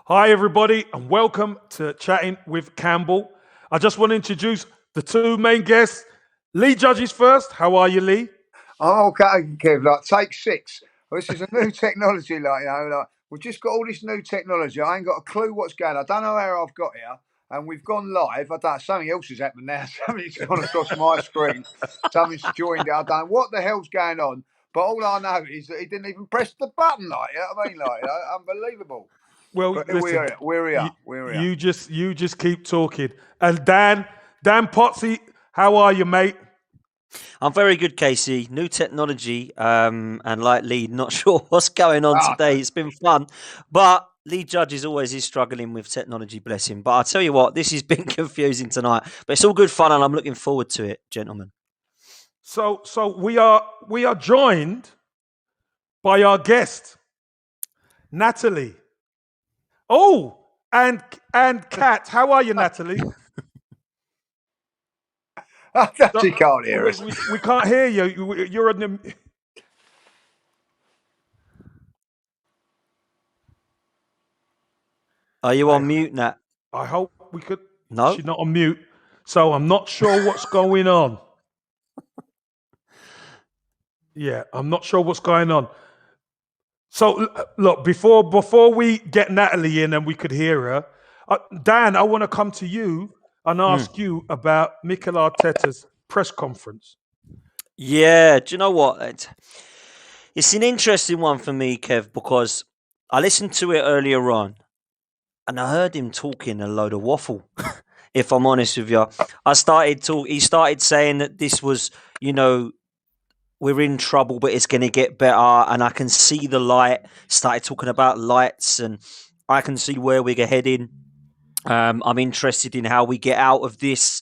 Hi, everybody, and welcome to Chatting with Campbell. I just want to introduce the two main guests. Lee Judges first. How are you, Lee? Oh, okay, Kev. Like, take six. This is a new technology. We've just got all this new technology. I ain't got a clue what's going on. I don't know how I've got here, and we've gone live. I don't. Something else has happened now. Something's gone across my screen. Something's joined it. I don't know what the hell's going on. But all I know is that he didn't even press the button. Unbelievable. Well, But listen, we're you, here. We're here. you just keep talking. And Dan Potsy, how are you, mate? I'm very good, Casey. New technology, and like Lee, not sure what's going on today. It's been fun, but Lee Judge is struggling with technology, bless him. But I'll tell you what, this has been confusing tonight, but it's all good fun, and I'm looking forward to it, gentlemen. So we are joined by our guest, Natalie. Oh, and Kat. How are you, Natalie? She can't hear us. We can't hear you. You're in the. Are you on mute, Nat? I hope we could. No. She's not on mute, so I'm not sure what's going on. Yeah, I'm not sure what's going on. So look, before we get Natalie in and we could hear her, Dan, I want to come to you and ask you about Mikel Arteta's press conference. Yeah, do you know what? It's an interesting one for me, Kev, because I listened to it earlier on and I heard him talking a load of waffle. If I'm honest with you, he started saying that this was, we're in trouble, but it's going to get better. And I can see the light. Started talking about lights, and I can see where we're heading. I'm interested in how we get out of this.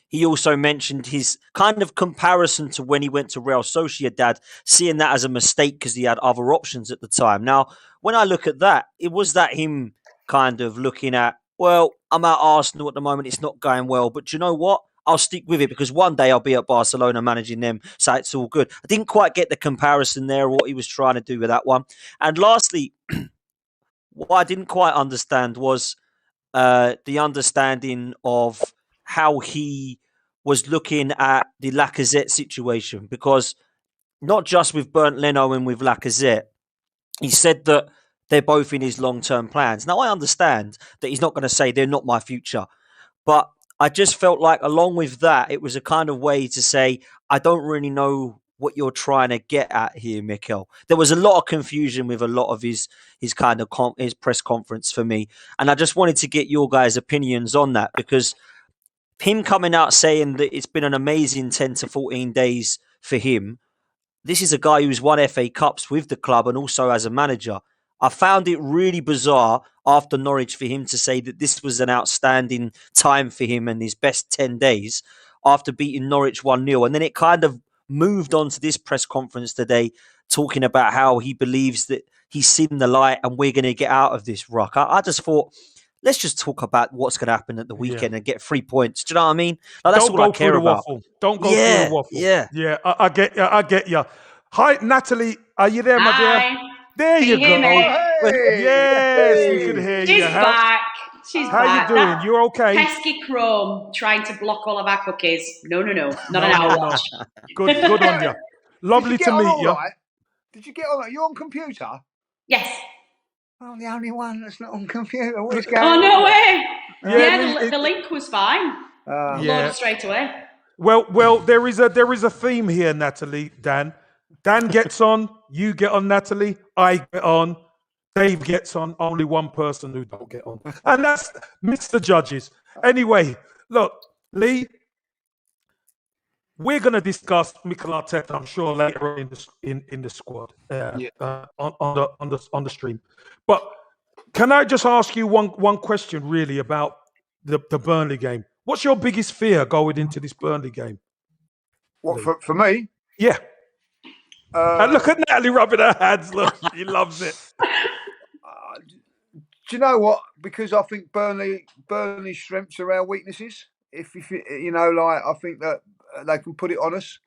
He also mentioned his kind of comparison to when he went to Real Sociedad, seeing that as a mistake because he had other options at the time. Now, when I look at that, it was that him kind of looking at, well, I'm at Arsenal at the moment. It's not going well, but you know what? I'll stick with it because one day I'll be at Barcelona managing them, so it's all good. I didn't quite get the comparison there, what he was trying to do with that one. And lastly, what I didn't quite understand was the understanding of how he was looking at the Lacazette situation, because not just with Bernd Leno and with Lacazette, he said that they're both in his long-term plans. Now, I understand that he's not going to say they're not my future, but I just felt like along with that, it was a kind of way to say, I don't really know what you're trying to get at here, Mikel. There was a lot of confusion with a lot of his kind of his press conference for me. And I just wanted to get your guys' opinions on that, because him coming out saying that it's been an amazing 10 to 14 days for him. This is a guy who's won FA Cups with the club and also as a manager. I found it really bizarre after Norwich for him to say that this was an outstanding time for him and his best 10 days after beating Norwich 1-0. And then it kind of moved on to this press conference today talking about how he believes that he's seen the light and we're going to get out of this ruck. I just thought, let's just talk about what's going to happen at the weekend and get 3 points. Do you know what I mean? Like, that's all I care about. Don't go through the waffle. Yeah. I get you. Hi, Natalie. Are you there, my dear? There you go. Hey. Yes, we can hear you. She's back. How you doing? You're okay? Pesky Chrome trying to block all of our cookies. No. Not an hour watch. Good on you. Lovely to meet you. Right? Did you get on? You're on computer? Yes. I'm the only one that's not on computer. What is Oh, going on? no way. Yeah, The link was fine. Loaded straight away. Well, there is a theme here, Natalie. Dan gets on, you get on, Natalie. I get on, Dave gets on. Only one person who don't get on, and that's Mr. Judges. Anyway, look, Lee, we're going to discuss Mikel Arteta, I'm sure, later in the squad on the stream. But can I just ask you one question, really, about the Burnley game? What's your biggest fear going into this Burnley game? What, for me? Yeah. And look at Natalie rubbing her hands. Look, she loves it. Do you know what? Because I think Burnley's strengths are our weaknesses. If I think that they can put it on us,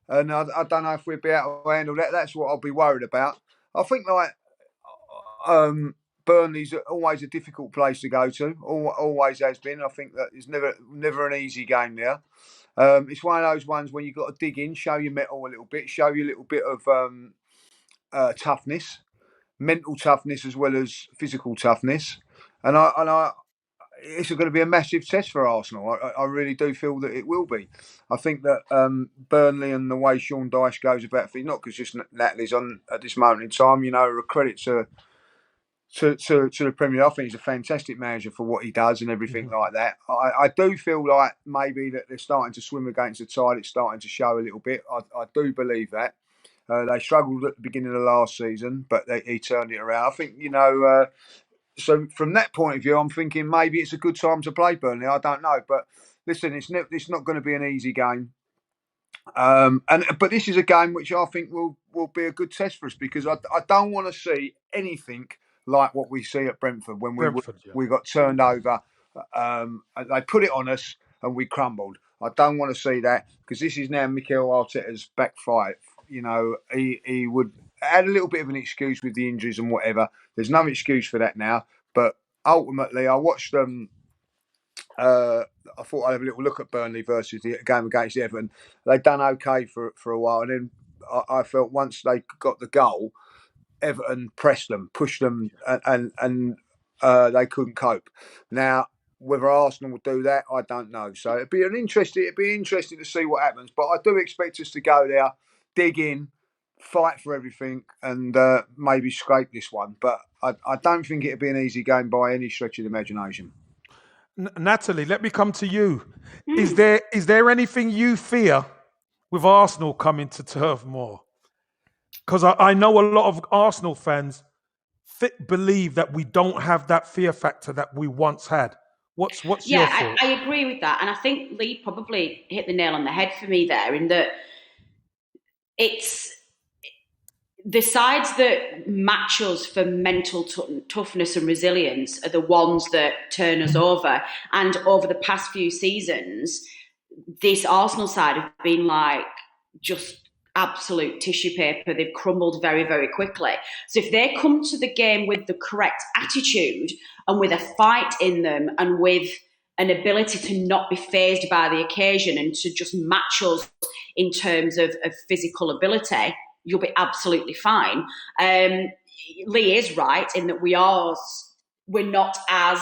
and I don't know if we'll be able to handle that. That's what I'll be worried about. I think Burnley's always a difficult place to go to. Always has been. I think that it's never an easy game there. It's one of those ones when you've got to dig in, show your mettle a little bit, show you a little bit of toughness, mental toughness as well as physical toughness. And it's going to be a massive test for Arsenal. I really do feel that it will be. I think that Burnley and the way Sean Dyche goes about things, not because just Natalie's on at this moment in time, a credit to the Premier League. I think he's a fantastic manager for what he does and everything like that. I do feel like maybe that they're starting to swim against the tide. It's starting to show a little bit. I do believe that. They struggled at the beginning of the last season, but he turned it around. I think, so from that point of view, I'm thinking maybe it's a good time to play Burnley. I don't know. But listen, it's not going to be an easy game. But this is a game which I think will be a good test for us, because I don't want to see anything like what we see at Brentford when we got turned over. They put it on us and we crumbled. I don't want to see that, because this is now Mikel Arteta's back fight. He would add a little bit of an excuse with the injuries and whatever. There's no excuse for that now. But ultimately, I watched them. I thought I'd have a little look at Burnley versus the game against Everton. They'd done okay for a while, and then I felt once they got the goal, Everton pressed them, pushed them, and they couldn't cope. Now, whether Arsenal will do that, I don't know. So it'd be interesting to see what happens. But I do expect us to go there, dig in, fight for everything, and maybe scrape this one. But I don't think it'd be an easy game by any stretch of the imagination. Natalie, let me come to you. Is there anything you fear with Arsenal coming to Turf Moor? Because I know a lot of Arsenal fans believe that we don't have that fear factor that we once had. What's your thought? Yeah, I agree with that. And I think Lee probably hit the nail on the head for me there, in that it's the sides that match us for mental toughness and resilience are the ones that turn us over. And over the past few seasons, this Arsenal side have been like just absolute tissue paper. They've crumbled very, very quickly. So if they come to the game with the correct attitude and with a fight in them and with an ability to not be fazed by the occasion and to just match us in terms of physical ability, you'll be absolutely fine. Lee is right in that we're not as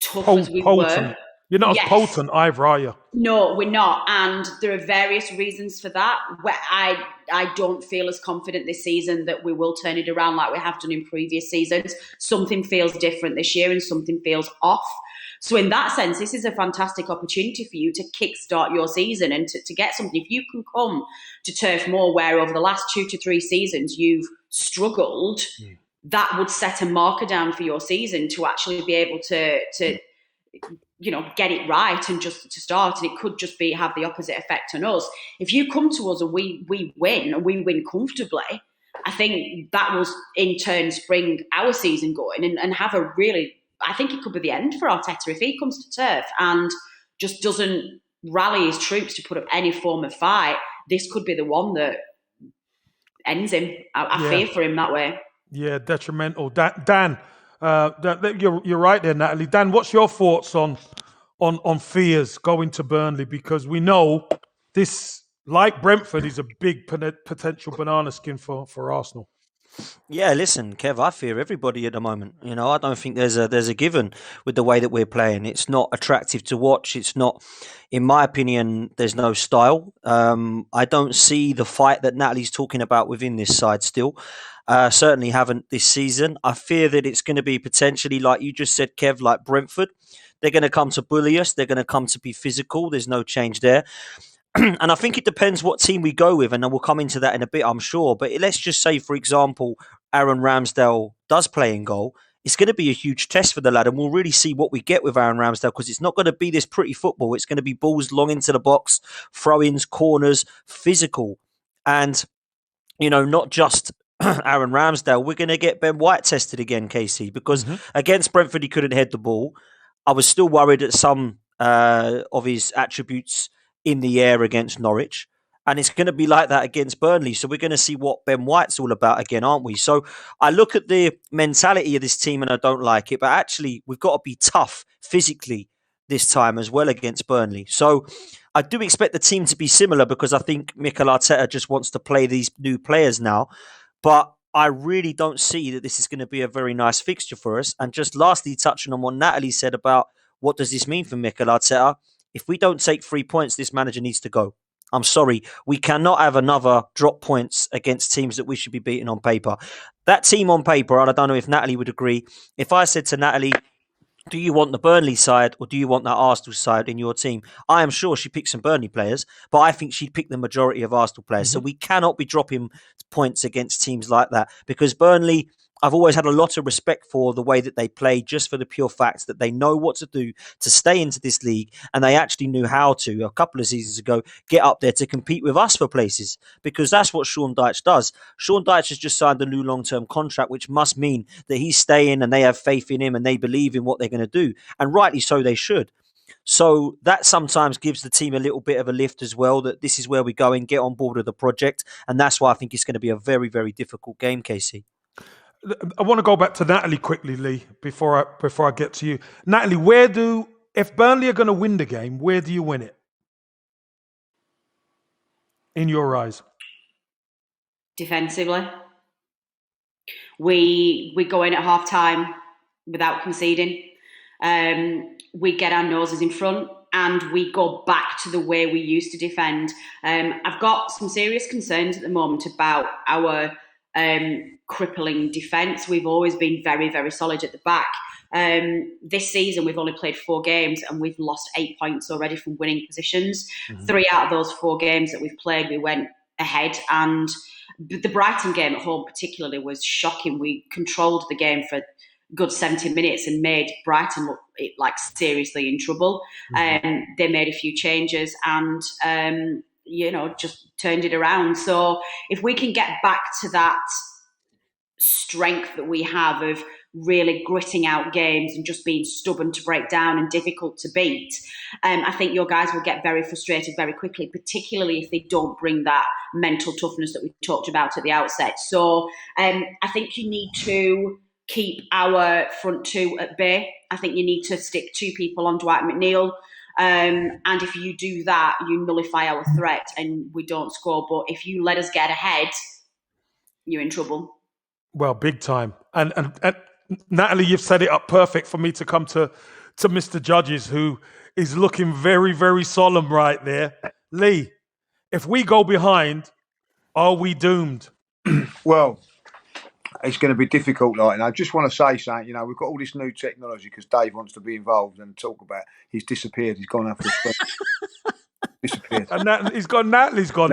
tough as we were. You're not as potent either, are you? No, we're not. And there are various reasons for that. Where I don't feel as confident this season that we will turn it around like we have done in previous seasons. Something feels different this year and something feels off. So in that sense, this is a fantastic opportunity for you to kickstart your season and to get something. If you can come to Turf Moor, where over the last 2 to 3 seasons you've struggled, that would set a marker down for your season to actually be able to get it right and just to start. And it could just have the opposite effect on us. If you come to us and we win and we win comfortably, I think that will in turn spring our season going and have a really, I think it could be the end for Arteta if he comes to Turf and just doesn't rally his troops to put up any form of fight. This could be the one that ends him. I fear for him that way. Yeah, detrimental. Dan, you're right there, Natalie. Dan, what's your thoughts on fears going to Burnley? Because we know this, like Brentford, is a big potential banana skin for Arsenal. Yeah, listen, Kev, I fear everybody at the moment. I don't think there's a given with the way that we're playing. It's not attractive to watch. It's not, in my opinion, there's no style. I don't see the fight that Natalie's talking about within this side still. Certainly haven't this season. I fear that it's going to be potentially, like you just said, Kev, like Brentford. They're going to come to bully us. They're going to come to be physical. There's no change there. And I think it depends what team we go with, and then we'll come into that in a bit, I'm sure. But let's just say, for example, Aaron Ramsdale does play in goal. It's going to be a huge test for the lad, and we'll really see what we get with Aaron Ramsdale, because it's not going to be this pretty football. It's going to be balls long into the box, throw-ins, corners, physical. And, not just Aaron Ramsdale. We're going to get Ben White tested again, Casey, because against Brentford, he couldn't head the ball. I was still worried at some of his attributes in the air against Norwich. And it's going to be like that against Burnley. So we're going to see what Ben White's all about again, aren't we? So I look at the mentality of this team and I don't like it. But actually, we've got to be tough physically this time as well against Burnley. So I do expect the team to be similar because I think Mikel Arteta just wants to play these new players now. But I really don't see that this is going to be a very nice fixture for us. And just lastly, touching on what Natalie said about what does this mean for Mikel Arteta? If we don't take 3 points, this manager needs to go. I'm sorry. We cannot have another drop points against teams that we should be beating on paper. That team on paper, and I don't know if Natalie would agree, if I said to Natalie, do you want the Burnley side or do you want that Arsenal side in your team? I am sure she picked some Burnley players, but I think she'd pick the majority of Arsenal players. So we cannot be dropping points against teams like that because Burnley, I've always had a lot of respect for the way that they play, just for the pure fact that they know what to do to stay into this league, and they actually knew how to, a couple of seasons ago, get up there to compete with us for places, because that's what Sean Dyche does. Sean Dyche has just signed a new long-term contract, which must mean that he's staying and they have faith in him and they believe in what they're going to do, and rightly so they should. So that sometimes gives the team a little bit of a lift as well, that this is where we go and get on board with the project, and that's why I think it's going to be a very, very difficult game, Casey. I want to go back to Natalie quickly, Lee, before I get to you. Natalie, if Burnley are going to win the game, where do you win it? In your eyes? Defensively. We go in at half time without conceding. We get our noses in front and we go back to the way we used to defend. I've got some serious concerns at the moment about our crippling defence. We've always been very, very solid at the back. This season, we've only played 4 games and we've lost 8 points already from winning positions. 3 out of those 4 games that we've played, we went ahead. And the Brighton game at home particularly was shocking. We controlled the game for a good 70 minutes and made Brighton look like seriously in trouble. They made a few changes and just turned it around. So if we can get back to that strength that we have of really gritting out games and just being stubborn to break down and difficult to beat, I think your guys will get very frustrated very quickly, particularly if they don't bring that mental toughness that we talked about at the outset. So I think you need to keep our front 2 at bay. I think you need to stick 2 people on Dwight McNeil. And if you do that, you nullify our threat and we don't score. But if you let us get ahead, you're in trouble. Well, big time. And Natalie, you've set it up perfect for me to come to Mr. Judges, who is looking very, very solemn right there. Lee, if we go behind, are we doomed? Well, it's going to be difficult. I just want to say something. We've got all this new technology because Dave wants to be involved and talk about. He's disappeared. He's gone after a disappeared. And Natalie's gone now. Natalie's gone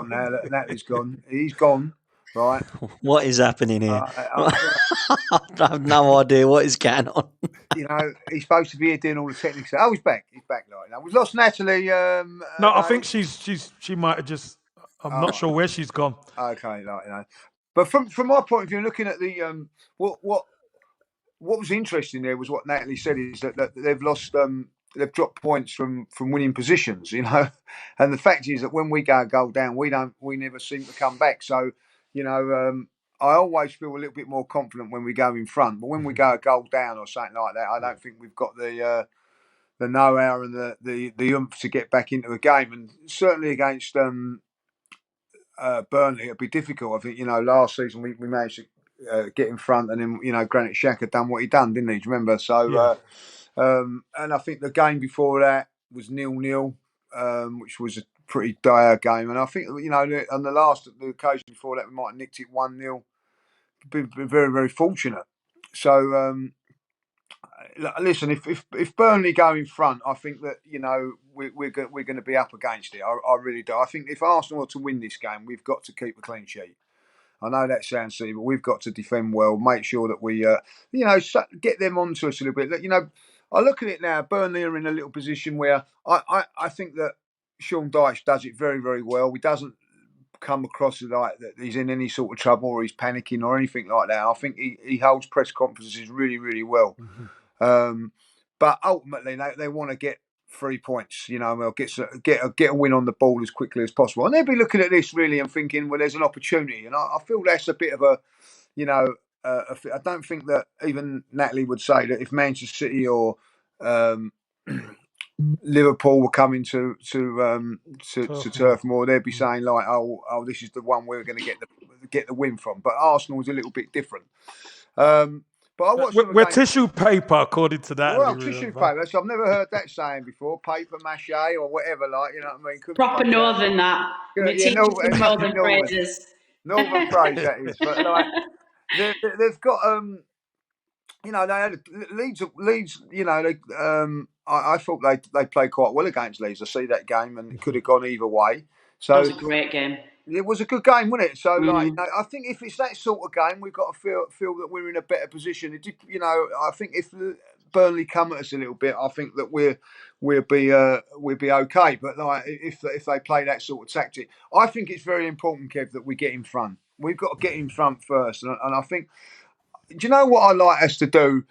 now. Natalie's gone. He's gone. Right. What is happening here? I have no idea what is going on. He's supposed to be here doing all the technical stuff. Oh, he's back. He's back right now. We've lost Natalie. No, I think she might have just. I'm not sure where she's gone. Okay, but from my point of view, looking at the what was interesting there was what Natalie said is that they've lost. They've dropped points from winning positions. And the fact is that when we go a goal down, we never seem to come back. So. I always feel a little bit more confident when we go in front, but when we go a goal down or something like that, I don't think we've got the know-how and the oomph to get back into a game. And certainly against Burnley, it'd be difficult. I think last season we managed to get in front, and then Granit Xhaka done what he done, didn't he? Do you remember? So, and I think the game before that was 0-0, which was a pretty dire game, and I think on the occasion before that we might have nicked it 1-0. Been very, very fortunate. So listen, if Burnley go in front, I think that we're going to be up against it. I really do. I think if Arsenal are to win this game, we've got to keep a clean sheet. I know that sounds silly, but we've got to defend well. Make sure that we get them onto us a little bit. I look at it now. Burnley are in a little position where I think that Sean Dyche does it very, very well. He doesn't come across like that he's in any sort of trouble or he's panicking or anything like that. I think he holds press conferences really, really well. But ultimately, they want to get 3 points. We'll get a win on the ball as quickly as possible, and they'll be looking at this really and thinking, well, there's an opportunity, and I feel that's a bit of a, I don't think that even Natalie would say that if Manchester City or Liverpool were coming to Turf Moor, they'd be saying like, oh, this is the one we're going to get the win from. But Arsenal is a little bit different. But I watched we're tissue paper, according to that. Well, tissue paper. So I've never heard that saying before. Paper mache or whatever, like, you know what I mean? Proper northern that. Northern phrases. Northern phrase that is. But like, they've got they had Leeds. I thought they played quite well against Leeds. I see that game, and it could have gone either way. So that was a great game. It was a good game, wasn't it? So, I think if it's that sort of game, we've got to feel that we're in a better position. I think if Burnley come at us a little bit, I think that we'll be okay. But like, if they play that sort of tactic, I think it's very important, Kev, that we get in front. We've got to get in front first, and I think. Do you know what I like us to do?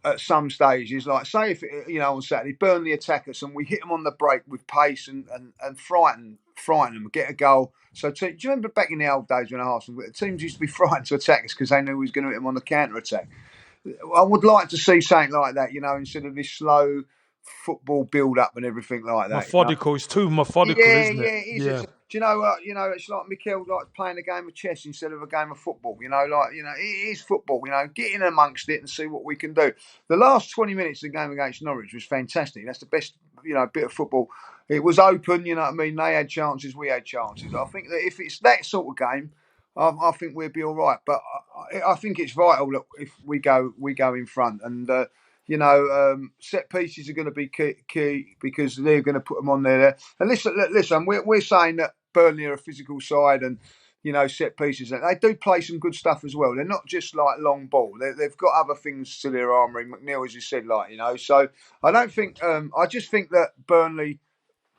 At some stage is like, say if on Saturday Burnley attack us and we hit them on the break with pace and frighten them, get a goal. So do you remember back in the old days when Arsenal teams used to be frightened to attack us because they knew we was going to hit them on the counter attack? I would like to see something like that, instead of this slow football build up and everything like that. Methodical. It's too methodical, isn't it? Yeah, it is. Yeah. Do you know what? It's like Mikel likes playing a game of chess instead of a game of football. It is football. Get in amongst it and see what we can do. The last 20 minutes of the game against Norwich was fantastic. That's the best, bit of football. It was open. You know what I mean? They had chances, we had chances. I think that if it's that sort of game, I think we'll be all right. But I think it's vital that if we go in front and. Set pieces are going to be key because they're going to put them on there. And listen, we're saying that Burnley are a physical side, and set pieces. They do play some good stuff as well. They're not just like long ball. They've got other things to their armoury. McNeil, as you said, So I don't think. I just think that Burnley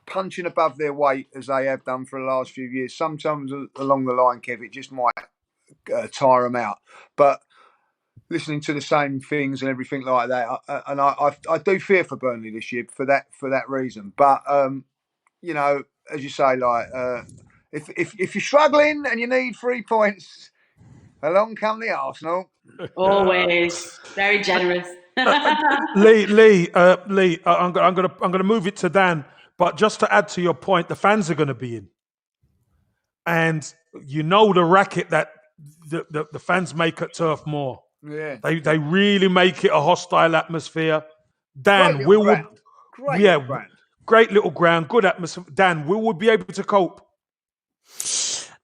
punching above their weight as they have done for the last few years. Sometimes along the line, Kev, it just might tire them out, but. Listening to the same things and everything like that, and I do fear for Burnley this year for that reason. But as you say, like if you're struggling and you need 3 points, along come the Arsenal. Always very generous. Lee, I'm gonna move it to Dan, but just to add to your point, the fans are going to be in, and the racket that the fans make at Turf Moor. Yeah, they really make it a hostile atmosphere. Dan, great little ground, good atmosphere. Dan, will we be able to cope?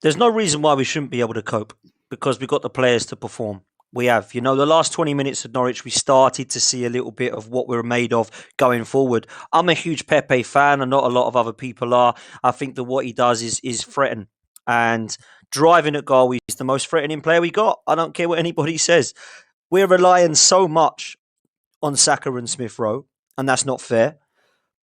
There's no reason why we shouldn't be able to cope because we've got the players to perform. We have, the last 20 minutes of Norwich, we started to see a little bit of what we're made of going forward. I'm a huge Pepe fan, and not a lot of other people are. I think that what he does is threaten. And driving at goal, he's the most threatening player we got. I don't care what anybody says. We're relying so much on Saka and Smith Rowe, and that's not fair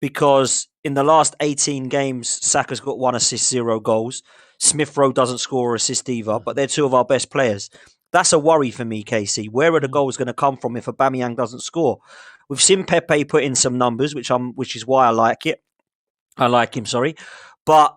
because in the last 18 games, Saka's got 1 assist, 0 goals. Smith Rowe doesn't score or assist either, but they're 2 of our best players. That's a worry for me, Casey. Where are the goals going to come from if Aubameyang doesn't score? We've seen Pepe put in some numbers, which is why I like it. I like him, sorry. But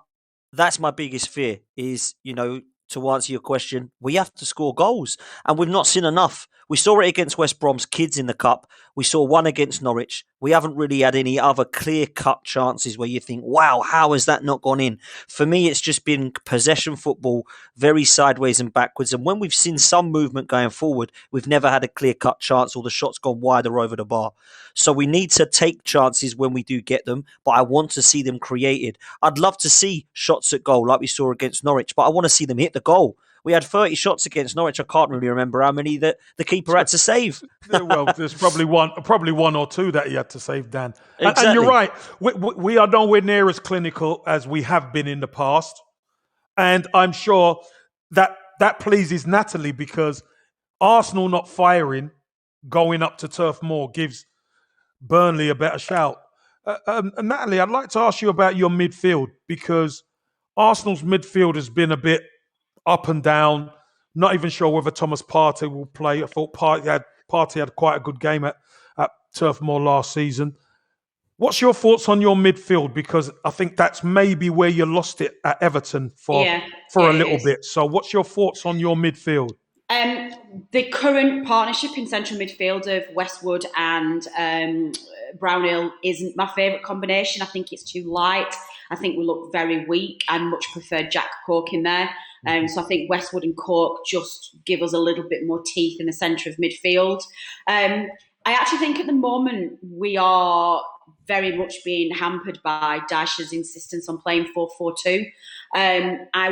that's my biggest fear is, to answer your question, we have to score goals. And we've not seen enough. We saw it against West Brom's kids in the Cup. We saw one against Norwich. We haven't really had any other clear-cut chances where you think, wow, how has that not gone in? For me, it's just been possession football, very sideways and backwards. And when we've seen some movement going forward, we've never had a clear-cut chance or the shot's gone wider over the bar. So we need to take chances when we do get them, but I want to see them created. I'd love to see shots at goal like we saw against Norwich, but I want to see them hit the goal. We had 30 shots against Norwich. I can't really remember how many that the keeper had to save. Well, there's probably one or two that he had to save, Dan. Exactly. And you're right. We are nowhere near as clinical as we have been in the past. And I'm sure that pleases Natalie because Arsenal not firing, going up to Turf Moor gives Burnley a better shout. Natalie, I'd like to ask you about your midfield because Arsenal's midfield has been a bit up and down. Not even sure whether Thomas Partey will play. I thought Partey had quite a good game at Turf Moor last season. What's your thoughts on your midfield? Because I think that's maybe where you lost it at Everton for a little bit. So what's your thoughts on your midfield? The current partnership in central midfield of Westwood and Brownhill isn't my favourite combination. I think it's too light. I think we look very weak. I much prefer Jack Cork in there. So I think Westwood and Cork just give us a little bit more teeth in the centre of midfield. I actually think at the moment we are very much being hampered by Dyche's insistence on playing 4-4-2. I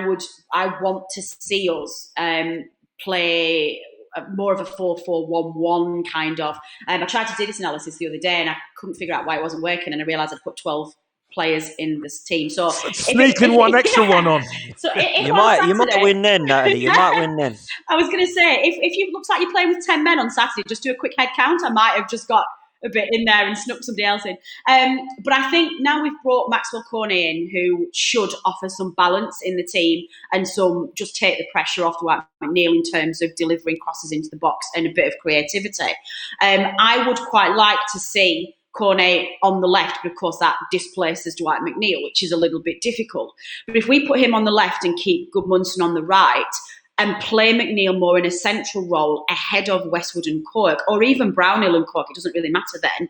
want to see us play more of a 4-4-1-1 kind of. I tried to do this analysis the other day and I couldn't figure out why it wasn't working, and I realised I'd put 12 players in this team. So sneaking one extra one on. So you might win then, Natalie. You might win then. I was going to say, if it looks like you're playing with 10 men on Saturday, just do a quick head count. I might have just got a bit in there and snuck somebody else in. But I think now we've brought Maxwell Cornet in, who should offer some balance in the team and just take the pressure off Dwight McNeil in terms of delivering crosses into the box and a bit of creativity. I would quite like to see Cornet on the left, but of course that displaces Dwight McNeil, which is a little bit difficult. But if we put him on the left and keep Gudmundsson on the right and play McNeil more in a central role ahead of Westwood and Cork, or even Brownhill and Cork, it doesn't really matter then,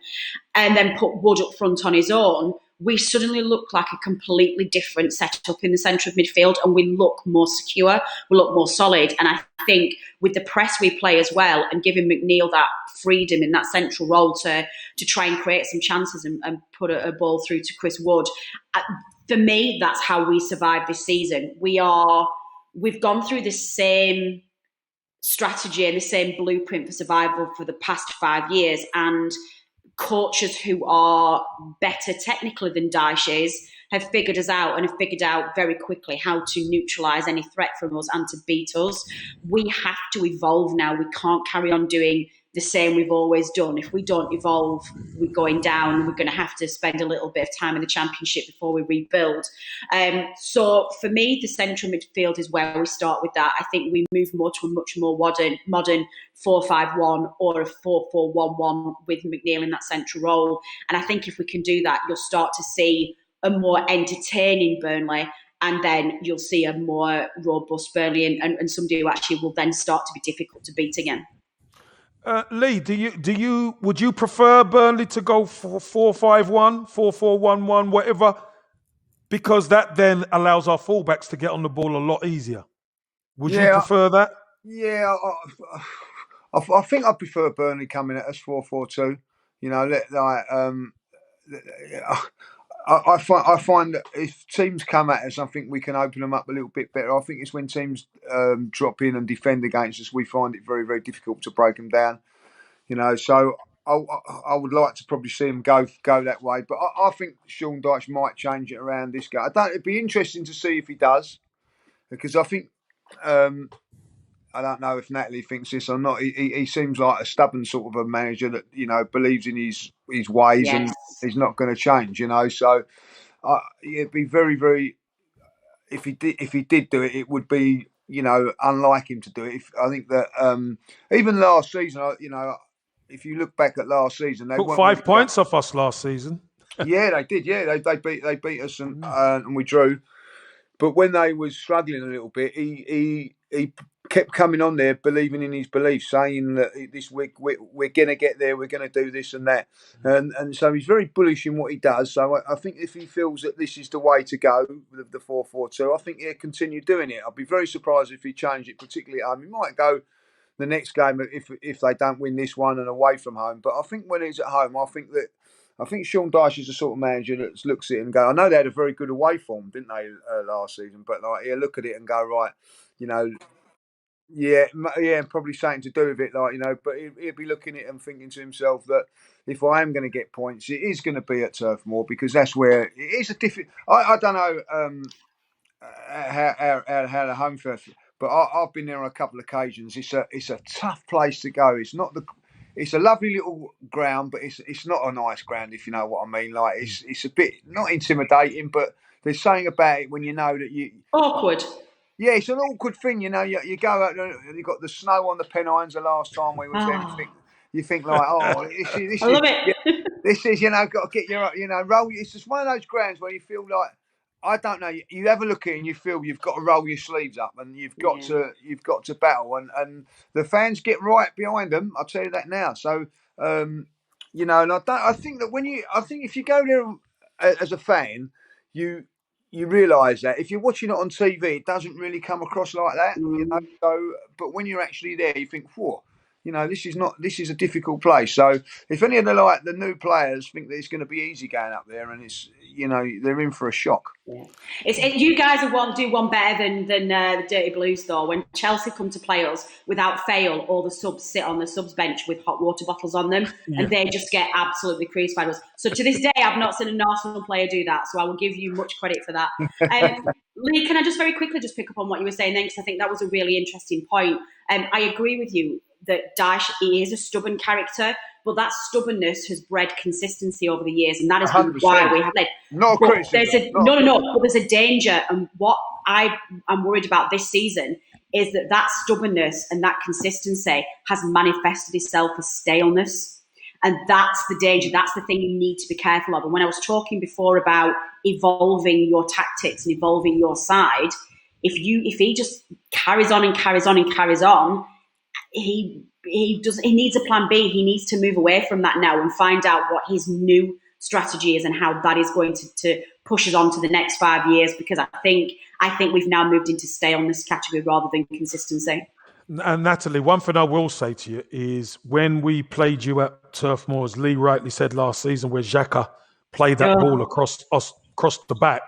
and then put Wood up front on his own, we suddenly look like a completely different setup in the centre of midfield, and we look more secure, we look more solid. And I think with the press we play as well, and giving McNeil that freedom in that central role to try and create some chances and put a ball through to Chris Wood, for me, that's how we survive this season. We've gone through the same strategy and the same blueprint for survival for the past 5 years, and coaches who are better technically than Dyche is have figured us out, and have figured out very quickly how to neutralise any threat from us and to beat us. We have to evolve now. We can't carry on doing the same we've always done. If we don't evolve, we're going down. We're going to have to spend a little bit of time in the Championship before we rebuild. So for me, the central midfield is where we start with that. I think we move more to a much more modern 4-5-1 or a 4-4-1-1 with McNeil in that central role. And I think if we can do that, you'll start to see a more entertaining Burnley, and then you'll see a more robust Burnley and somebody who actually will then start to be difficult to beat again. Lee, would you prefer Burnley to go for 4-5-1, 4-4-1-1, whatever? Because that then allows our fullbacks to get on the ball a lot easier. Would you prefer that? Yeah, I think I prefer Burnley coming at us 4-4-2. You know, I find that if teams come at us, I think we can open them up a little bit better. I think it's when teams drop in and defend against us, we find it very, very difficult to break them down. You know, so I would like to probably see him go that way. But I think Sean Dyche might change it around this game. It'd be interesting to see if he does, because I think I don't know if Natalie thinks this or not. He seems like a stubborn sort of a manager that, you know, believes in his ways, yes, and he's not going to change. You know, so it'd be very, very. If he did do it, it would be, you know, unlike him to do it. I think that even last season, you know, if you look back at last season, they took 5 points off us last season. Yeah, they did. Yeah, they beat us and we drew. But when they was struggling a little bit, he kept coming on there, believing in his beliefs, saying that this week we're going to get there, we're going to do this and that. And so he's very bullish in what he does. So I think if he feels that this is the way to go with the 4-4-2, I think he'll continue doing it. I'd be very surprised if he changed it, particularly at home. He might go the next game if they don't win this one and away from home. But I think when he's at home, I think Sean Dyche is the sort of manager that looks at it and go, I know they had a very good away form, didn't they, last season? But like, he'll look at it and go, right, you know, yeah, probably something to do with it, like, you know. But he'll be looking at it and thinking to himself that if I am going to get points, it is going to be at Turf Moor, because that's where it is a different. I don't know how the home first, but I've been there on a couple of occasions. It's a tough place to go. It's a lovely little ground, but it's not a nice ground, if you know what I mean. Like, it's a bit not intimidating, but there's something about it when you know that you awkward. Yeah, it's an awkward thing, you know. You go out and you got the snow on the Pennines the last time we was there. You think like, oh, this I love it. This is, got to get your, roll. It's just one of those grounds where you feel like, I don't know. You have a look at it and you feel you've got to roll your sleeves up and you've got to battle and the fans get right behind them. I'll tell you that now. So, and I think if you go there as a fan, you realise that if you're watching it on TV, it doesn't really come across like that. So, but when you're actually there, you think, whoa. This is a difficult place. So if any of the new players think that it's going to be easy going up there, and it's they're in for a shock. Yeah. You guys do one better than the Dirty Blues though. When Chelsea come to play us, without fail, all the subs sit on the subs bench with hot water bottles on them, and they just get absolutely crucified us. So to this day, I've not seen an Arsenal player do that. So I will give you much credit for that. Lee, can I just very quickly just pick up on what you were saying then, because I think that was a really interesting point. I agree with you that Dyche, he is a stubborn character, but that stubbornness has bred consistency over the years, and that is why we have led. Not but criticism. But there's a danger, and what I am worried about this season is that stubbornness and that consistency has manifested itself as staleness, and that's the danger. That's the thing you need to be careful of. And when I was talking before about evolving your tactics and evolving your side, if he just carries on and carries on and carries on, he needs a plan B. He needs to move away from that now and find out what his new strategy is and how that is going to push us on to the next 5 years, because I think we've now moved into staleness category rather than consistency. And Natalie, one thing I will say to you is when we played you at Turf Moor, as Lee rightly said last season, where Xhaka played that ball across the back,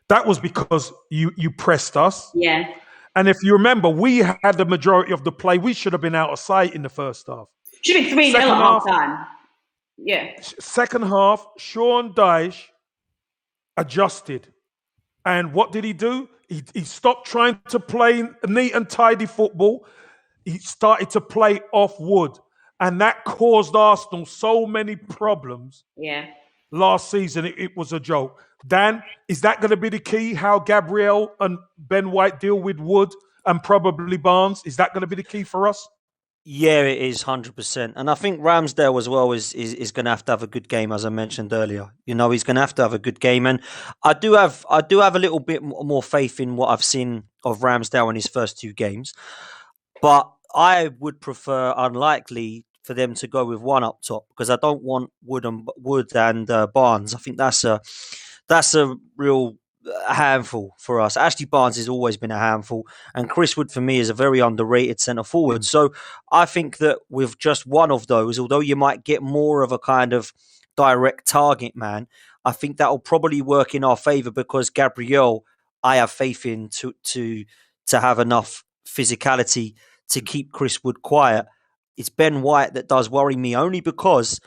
that was because you pressed us. Yeah. And if you remember, we had the majority of the play. We should have been out of sight in the first half. Should have been 3-0 at half time. Yeah. Second half, Sean Dyche adjusted. And what did he do? He stopped trying to play neat and tidy football. He started to play off wood. And that caused Arsenal so many problems. Yeah. Last season, it was a joke. Dan, is that going to be the key? How Gabriel and Ben White deal with Wood and probably Barnes? Is that going to be the key for us? Yeah, it is 100%. And I think Ramsdale as well is going to have a good game, as I mentioned earlier. He's going to have a good game. And I do have a little bit more faith in what I've seen of Ramsdale in his first 2 games. But I would prefer, unlikely, for them to go with one up top, because I don't want Wood and Barnes. I think that's a real handful for us. Ashley Barnes has always been a handful, and Chris Wood for me is a very underrated centre forward. So I think that with just one of those, although you might get more of a kind of direct target man, I think that will probably work in our favour, because Gabriel, I have faith in to have enough physicality to keep Chris Wood quiet. It's Ben White that does worry me, only because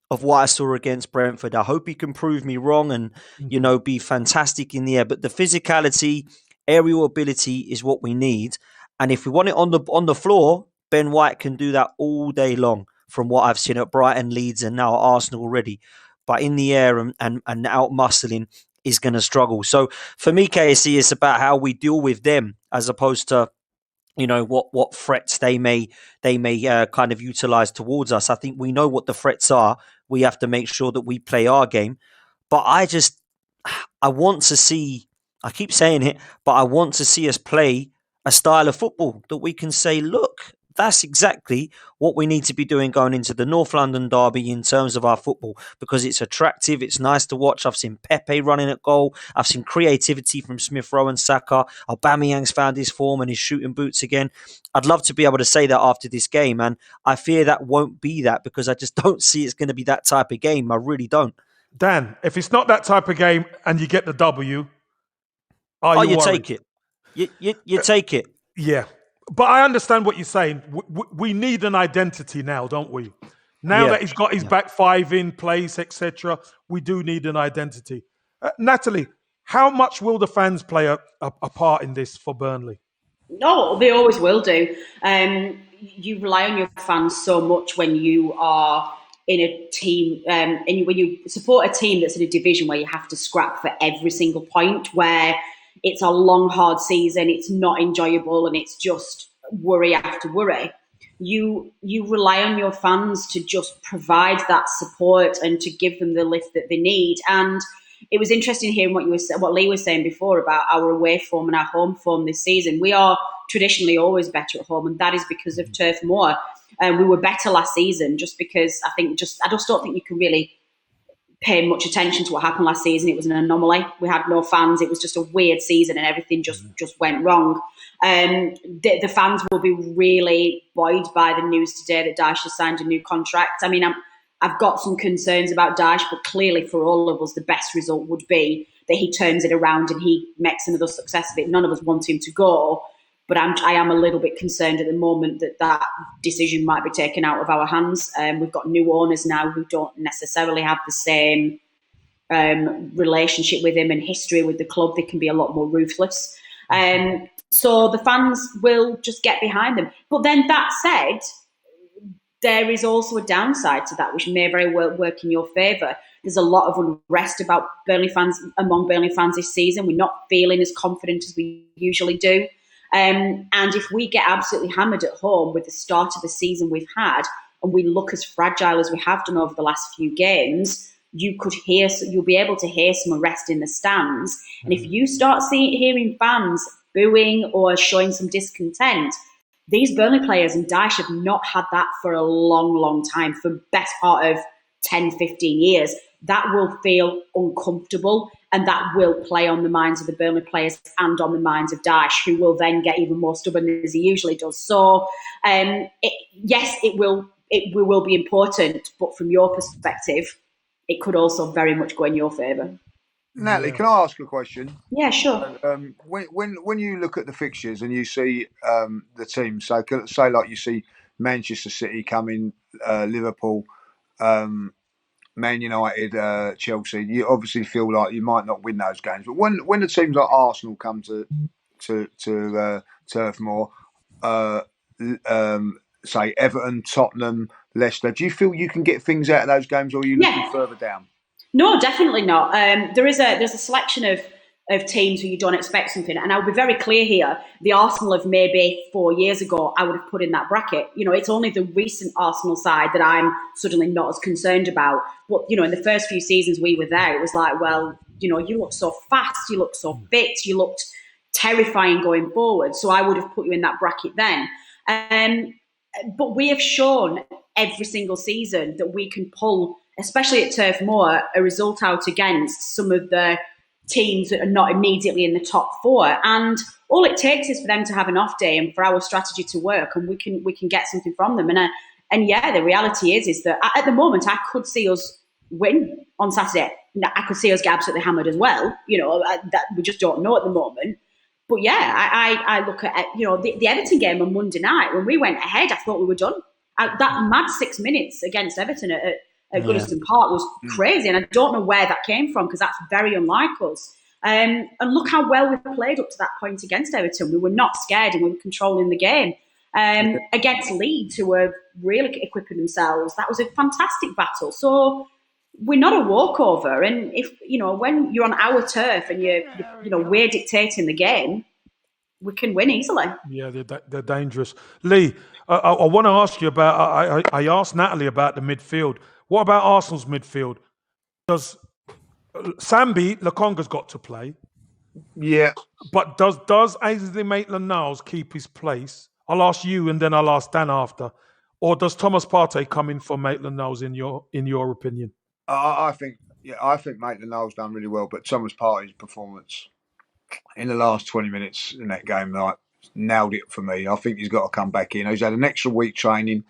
of what I saw against Brentford. I hope he can prove me wrong and, be fantastic in the air. But the physicality, aerial ability is what we need. And if we want it on the floor, Ben White can do that all day long, from what I've seen at Brighton, Leeds, and now at Arsenal already. But in the air and out muscling is going to struggle. So for me, KSC, it's about how we deal with them, as opposed to what threats they may kind of utilize towards us. I think we know what the threats are. We have to make sure that we play our game. But I want to see, I keep saying it, but I want to see us play a style of football that we can say, look, that's exactly what we need to be doing going into the North London derby in terms of our football, because it's attractive, it's nice to watch. I've seen Pepe running at goal. I've seen creativity from Smith Rowe and Saka. Aubameyang's found his form and his shooting boots again. I'd love to be able to say that after this game, and I fear that won't be that, because I just don't see it's going to be that type of game. I really don't. Dan, if it's not that type of game and you get the W, you take it. You take it. Yeah. But I understand what you're saying. We need an identity now, don't we? Now that he's got his back 5 in place, etc., we do need an identity. Natalie, how much will the fans play a part in this for Burnley? No, they always will do. You rely on your fans so much when you are in a team, and when you support a team that's in a division where you have to scrap for every single point, where it's a long, hard season, it's not enjoyable, and it's just worry after worry. you rely on your fans to just provide that support and to give them the lift that they need. And it was interesting hearing what Lee was saying before about our away form and our home form this season. We are traditionally always better at home, and that is because of Turf Moor. We were better last season just because I just don't think you can really pay much attention to what happened last season. It was an anomaly. We had no fans. It was just a weird season, and everything just went wrong. The fans will be really buoyed by the news today that Dyche has signed a new contract. I mean, I've got some concerns about Dyche, but clearly for all of us, the best result would be that he turns it around and he makes another success of it. None of us want him to go, but I am a little bit concerned at the moment that decision might be taken out of our hands. We've got new owners now who don't necessarily have the same relationship with him and history with the club. They can be a lot more ruthless. So the fans will just get behind them. But then that said, there is also a downside to that, which may very well work in your favour. There's a lot of unrest among Burnley fans this season. We're not feeling as confident as we usually do. And if we get absolutely hammered at home with the start of the season we've had, and we look as fragile as we have done over the last few games, you'll be able to hear some unrest in the stands. And if you start hearing fans booing or showing some discontent, these Burnley players and Dyche have not had that for a long, long time, for the best part of 10, 15 years. That will feel uncomfortable, and that will play on the minds of the Burnley players and on the minds of Dyche, who will then get even more stubborn as he usually does. So, yes, it will be important, but from your perspective, it could also very much go in your favour. Natalie, can I ask a question? Yeah, sure. When you look at the fixtures and you see the teams, so say like you see Manchester City coming, Liverpool, Man United, Chelsea, you obviously feel like you might not win those games. But when the teams like Arsenal come to Turf Moor, say Everton, Tottenham, Leicester, do you feel you can get things out of those games, or are you looking further down? No, definitely not. There's a selection of teams who you don't expect something. And I'll be very clear here. The Arsenal of maybe 4 years ago, I would have put in that bracket. You know, it's only the recent Arsenal side that I'm suddenly not as concerned about. But, you know, in the first few seasons we were there, it was like, well, you know, you look so fast, you look so fit, you looked terrifying going forward. So I would have put you in that bracket then. But we have shown every single season that we can pull, especially at Turf Moor, a result out against some of the teams that are not immediately in the top four. And all it takes is for them to have an off day and for our strategy to work, and we can get something from them. And the reality is that at the moment I could see us win on Saturday. I could see us get absolutely hammered as well. You know, that we just don't know at the moment. But yeah, I look at, you know, the Everton game on Monday night, when we went ahead, I thought we were done. That mad 6 minutes against Everton at Goodison Park was crazy, and I don't know where that came from, because that's very unlike us. And look how well we played up to that point against Everton. We were not scared, and we were controlling the game. Against Leeds, who were really equipping themselves, that was a fantastic battle. So we're not a walkover, and if you know, when you're on our turf and we're dictating the game, we can win easily. Yeah, they're dangerous. Lee, I want to ask you about. I asked Natalie about the midfield. What about Arsenal's midfield? Does Sambi Lokonga's got to play? Yeah, but does Ainsley Maitland-Niles keep his place? I'll ask you, and then I'll ask Dan after. Or does Thomas Partey come in for Maitland-Niles in your opinion? I think Maitland-Niles done really well, but Thomas Partey's performance in the last 20 minutes in that game, like, nailed it for me. I think he's got to come back in. He's had an extra week training.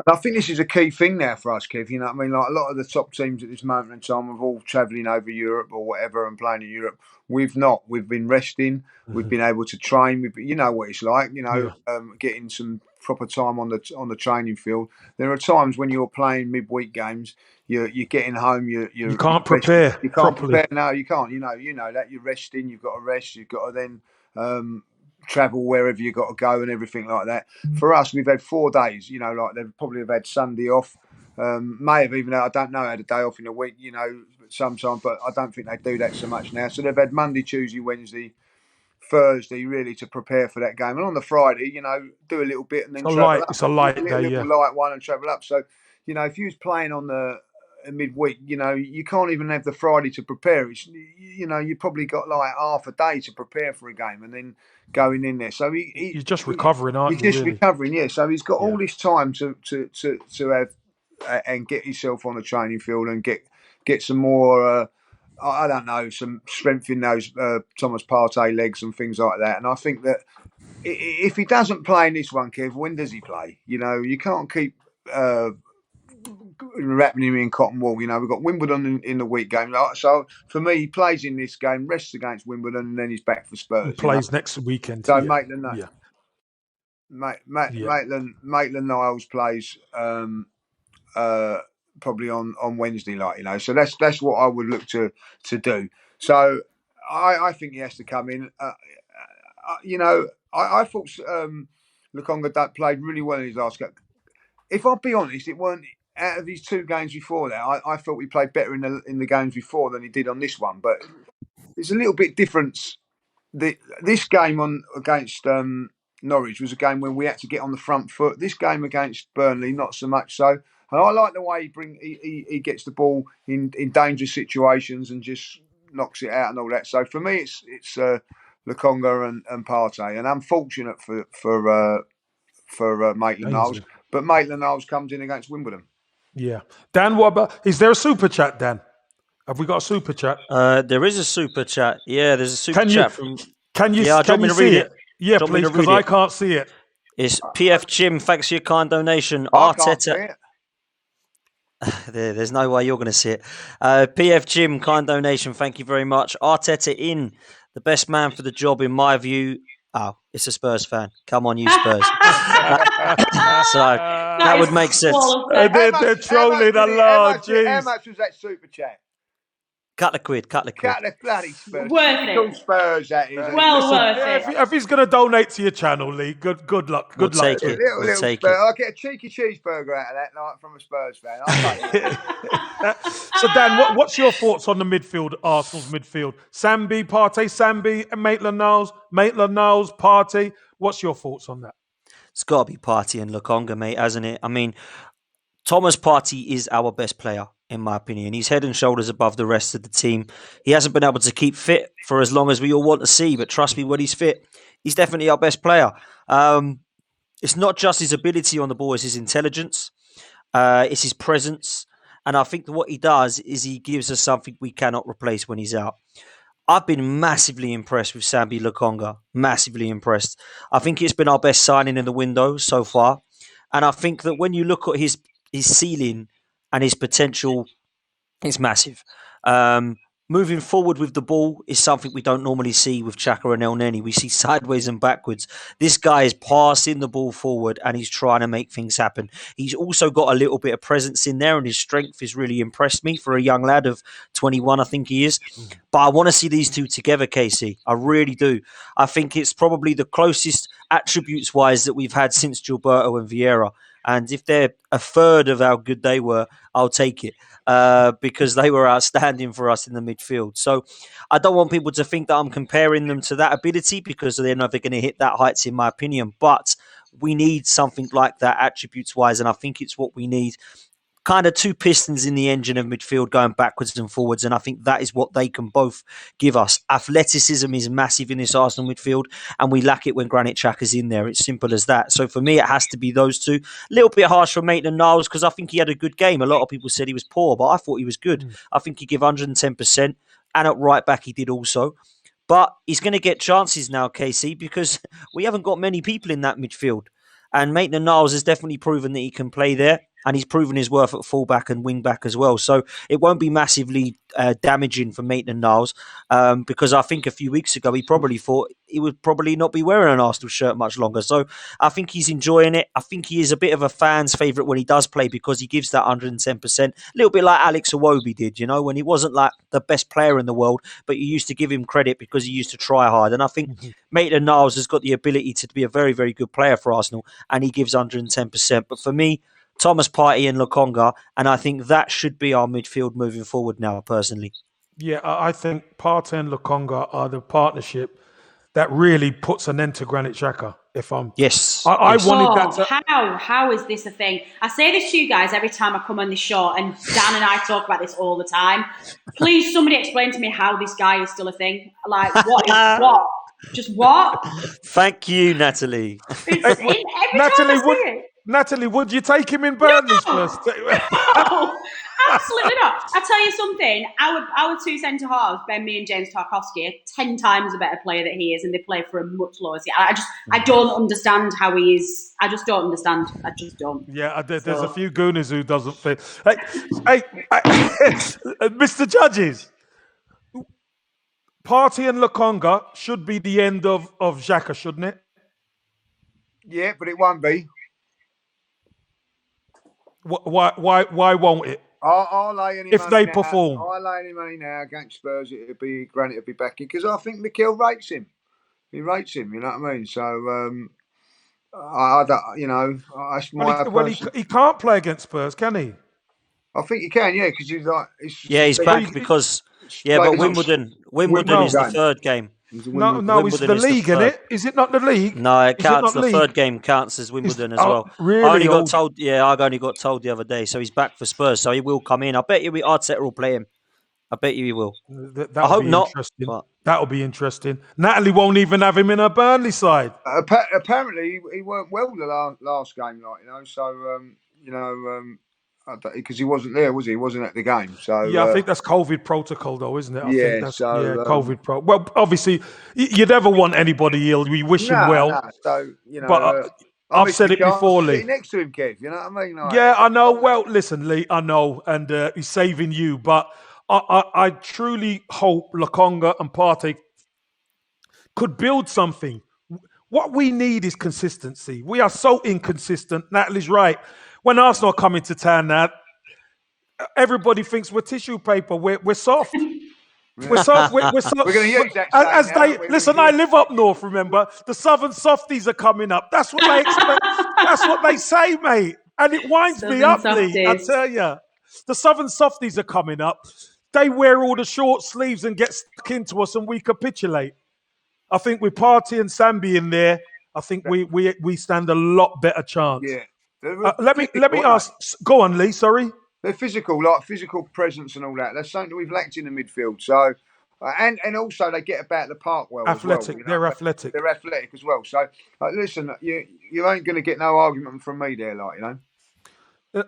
And I think this is a key thing now for us, Kev. You know what I mean? Like, a lot of the top teams at this moment in time are all travelling over Europe or whatever and playing in Europe. We've not. We've been resting. Mm-hmm. We've been able to train. You know what it's like. You know, getting some proper time on the training field. There are times when you're playing midweek games. You're getting home. You can't prepare. You can't prepare. No, you can't. You know that you're resting. You've got to rest. You've got to then travel wherever you got to go and everything like that. For us, we've had 4 days. You know, like they probably have had Sunday off. May have even, I don't know, had a day off in a week. You know, sometimes, but I don't think they do that so much now. So they've had Monday, Tuesday, Wednesday, Thursday really to prepare for that game, and on the Friday, do a little bit and then travel up. It's a light day, little light one and travel up. So, if you was playing on the midweek, you can't even have the Friday to prepare. It's, you probably got like half a day to prepare for a game and then going in there. So you're just recovering, aren't you? You're just really? recovering, yeah. So he's got all this time to have and get himself on the training field and get some more. I don't know, some strength in those Thomas Partey legs and things like that. And I think that if he doesn't play in this one, Kev, when does he play? You can't keep wrapping him in cotton wool. We've got Wimbledon in the week game. So for me, he plays in this game, rests against Wimbledon, and then he's back for Spurs. He plays next weekend. So Maitland-Niles plays probably on Wednesday, So that's what I would look to do. So I think he has to come in. I thought Lokonga played really well in his last game. If I'll be honest, it weren't out of these two games before that. I thought he played better in the games before than he did on this one. But there's a little bit difference. This game against Norwich was a game when we had to get on the front foot. This game against Burnley, not so much so. And I like the way he gets the ball in dangerous situations and just knocks it out and all that. So for me, it's Lokonga and Partey, and I'm fortunate for Maitland-Niles. But Maitland-Niles comes in against Wimbledon. Yeah, Dan. What about? Is there a super chat, Dan? Have we got a super chat? There is a super chat. Yeah, there's a super chat from. Can you read it? Yeah, please, because I can't see it. It's PF Jim. Thanks for your kind donation. I can't see it. There's no way you're going to see it. PF Jim, kind donation. Thank you very much. Arteta in, the best man for the job in my view. Oh, it's a Spurs fan. Come on, you Spurs. So that would make sense. They're trolling a lot. How much was that super chat? Couple of quid. Cut the bloody Spurs. Worth it. Spurs, that is. Well worth it. If he's going to donate to your channel, Lee, good luck. Good luck. Take it. We'll take it. I'll get a cheeky cheeseburger out of that night from a Spurs fan. So, Dan, what's your thoughts on the midfield, Arsenal's midfield? Sambi, Partey, and Maitland-Niles, Partey. What's your thoughts on that? It's got to be Partey and Lokonga, mate, hasn't it? I mean, Thomas Partey is our best player, in my opinion. He's head and shoulders above the rest of the team. He hasn't been able to keep fit for as long as we all want to see, but trust me, when he's fit, he's definitely our best player. It's not just his ability on the ball, it's his intelligence, it's his presence, and I think that what he does is he gives us something we cannot replace when he's out. I've been massively impressed with Sambi Lokonga, massively impressed. I think it's been our best signing in the window so far, and I think that when you look at his ceiling and his potential, it's massive. Moving forward with the ball is something we don't normally see with Xhaka and El Neni. We see sideways and backwards. This guy is passing the ball forward and he's trying to make things happen. He's also got a little bit of presence in there and his strength has really impressed me for a young lad of 21, I think he is. But I want to see these two together, Casey. I really do. I think it's probably the closest attributes-wise that we've had since Gilberto and Vieira. And if they're a third of how good they were, I'll take it because they were outstanding for us in the midfield. So I don't want people to think that I'm comparing them to that ability because they're never going to hit that heights, in my opinion. But we need something like that attributes-wise, and I think it's what we need. Kind of two pistons in the engine of midfield going backwards and forwards, and I think that is what they can both give us. Athleticism is massive in this Arsenal midfield, and we lack it when Granit Xhaka's in there. It's simple as that. So for me, it has to be those two. A little bit harsh for Maitland-Niles because I think he had a good game. A lot of people said he was poor, but I thought he was good. I think he gave 110%, and at right back he did also. But he's going to get chances now, Casey, because we haven't got many people in that midfield. And Maitland-Niles has definitely proven that he can play there. And he's proven his worth at fullback and wing back as well. So it won't be massively damaging for Maitland-Niles because I think a few weeks ago he probably thought he would probably not be wearing an Arsenal shirt much longer. So I think he's enjoying it. I think he is a bit of a fan's favourite when he does play because he gives that 110%. A little bit like Alex Iwobi did, when he wasn't like the best player in the world, but you used to give him credit because he used to try hard. And I think Maitland-Niles has got the ability to be a very, very good player for Arsenal and he gives 110%. But for me, Thomas Partey and Lokonga, and I think that should be our midfield moving forward now, personally. Yeah, I think Partey and Lokonga are the partnership that really puts an end to Granit Xhaka. If I'm, Yes. I yes. wanted that. How is this a thing? I say this to you guys every time I come on this show, and Dan and I talk about this all the time. Please, somebody explain to me how this guy is still a thing. Like, what is what? Just what? Thank you, Natalie. It's every Natalie, time I see it. Natalie, would you take him in Burnley's first? No, absolutely not. I tell you something. Our two centre halves, Ben Mee and James Tarkowski, are 10 times a better player than he is, and they play for a much lower seat. I don't understand how he is. I just don't understand. I just don't. Yeah, there's a few gooners who doesn't fit. Hey, Mr. Judges, Partey and Lokonga should be the end of Xhaka, shouldn't it? Yeah, but it won't be. Why won't it? I'll lay any If money they now. perform. I'll lay any money now against Spurs. Granit will be back in because I think Mikel rates him. He rates him. You know what I mean? So I don't. You know, that's my. Well, he can't play against Spurs, can he? I think he can. Yeah, because he's like. He's back because. Yeah, but Wimbledon is the third game. No, it's the league, isn't it? Is it not the league? No, it counts. The third game counts as Wimbledon as well. Really? I only got told. Yeah, I only got told the other day. So he's back for Spurs. So he will come in. I bet you Arteta will play him. I bet you he will. I hope not. But... That'll be interesting. Natalie won't even have him in her Burnley side. Apparently, he weren't well the last game, like So because he wasn't there, was he? He wasn't at the game. So yeah, I think that's COVID protocol, though, isn't it? I think that's, COVID pro. Well, obviously, you never want anybody ill. We wish him well. No. So but I've said it before, Lee. Next to him, Kev. You know what I mean? Yeah, I know. Well, listen, Lee, I know, and he's saving you, but I truly hope Lokonga and Partey could build something. What we need is consistency. We are so inconsistent. Natalie's right. When Arsenal are coming to town now, everybody thinks we're tissue paper. We're soft. We're soft. We're soft. We're going to use that. Listen, I live up north. Remember, the Southern Softies are coming up. That's what they expect. That's what they say, mate. And it winds me up, Lee. I tell you, the Southern Softies are coming up. They wear all the short sleeves and get stuck into us, and we capitulate. I think with Partey and Sambi in there, I think we stand a lot better chance. Yeah. Let me ask. Go on, Lee. Sorry. They're physical, like physical presence and all that. That's something that we've lacked in the midfield. So, and also they get about the park well. Athletic. As well, They're athletic. They're athletic as well. So, listen, you ain't going to get no argument from me there,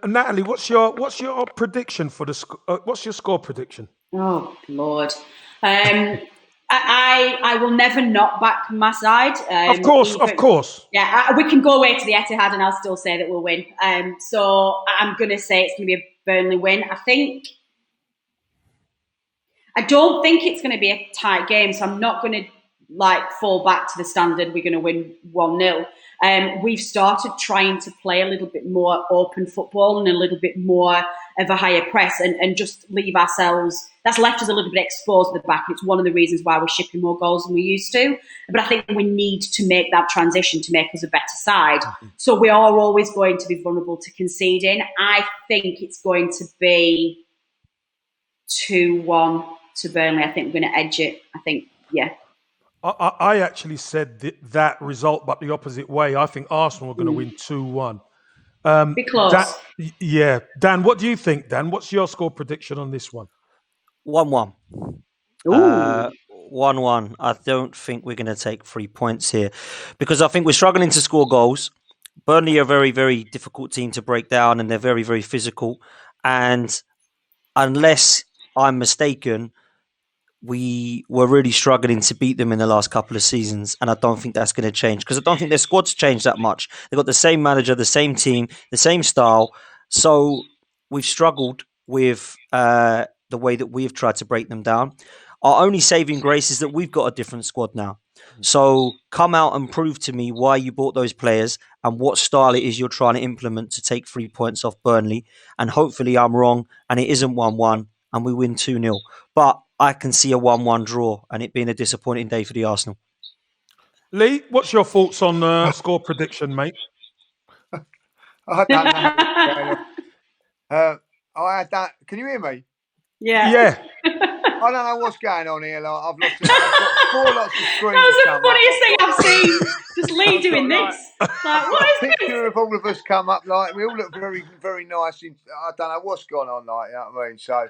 Natalie, what's your prediction for the? What's your score prediction? Oh Lord. I will never not back my side. Of course. Yeah, we can go away to the Etihad and I'll still say that we'll win. So I'm going to say it's going to be a Burnley win. I don't think it's going to be a tight game, so I'm not going to fall back to the standard we're going to win 1-0. We've started trying to play a little bit more open football and a little bit more of a higher press and just leave ourselves. That's left us a little bit exposed at the back. It's one of the reasons why we're shipping more goals than we used to. But I think we need to make that transition to make us a better side. Mm-hmm. So we are always going to be vulnerable to conceding. I think it's going to be 2-1 to Burnley. I think we're going to edge it. I think, yeah. I actually said that result, but the opposite way. I think Arsenal are going to win 2-1. Be close. Dan, what do you think, Dan? What's your score prediction on this one? 1-1. 1-1. I don't think we're going to take 3 points here because I think we're struggling to score goals. Burnley are a very, very difficult team to break down and they're very, very physical. And unless I'm mistaken, we were really struggling to beat them in the last couple of seasons. And I don't think that's going to change because I don't think their squad's changed that much. They've got the same manager, the same team, the same style. So we've struggled with the way that we've tried to break them down. Our only saving grace is that we've got a different squad now. So come out and prove to me why you bought those players and what style it is you're trying to implement to take 3 points off Burnley. And hopefully I'm wrong and it isn't 1-1 and we win 2-0. But I can see a 1-1 draw and it being a disappointing day for the Arsenal. Lee, what's your thoughts on score prediction, mate? I don't know. Can you hear me? Yeah. I don't know what's going on here. Like, I've got 4 lots of screens. That was the funniest thing I've seen. Just Lee doing this. Like, what is this? Picture of all of us come up, like we all look very, very nice. I don't know what's gone on, like, you know what I mean. So,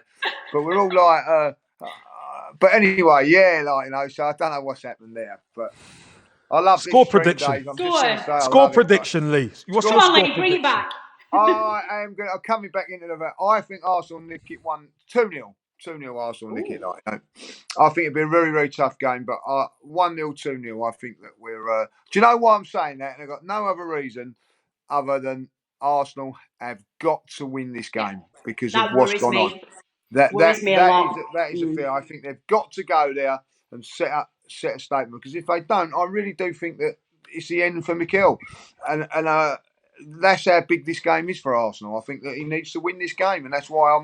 but we're all like, but anyway, yeah, like, you know. So I don't know what's happened there, but I love Score this stream, prediction. Dave. I'm just gonna say I Score love it, prediction, Lee. What's Come your on, score Lee, bring it prediction? back. I'm coming back into the. I think Arsenal nick it 2-0. 2-0 Arsenal nick it. Like, you know. I think it'd be a very, very tough game, but 1-0, 2-0. I think that we're. Do you know why I'm saying that? And I've got no other reason other than Arsenal have got to win this game because of what's gone on. That is a fear. I think they've got to go there and set a statement, because if they don't, I really do think that it's the end for Mikel, and that's how big this game is for Arsenal. I think that he needs to win this game, and that's why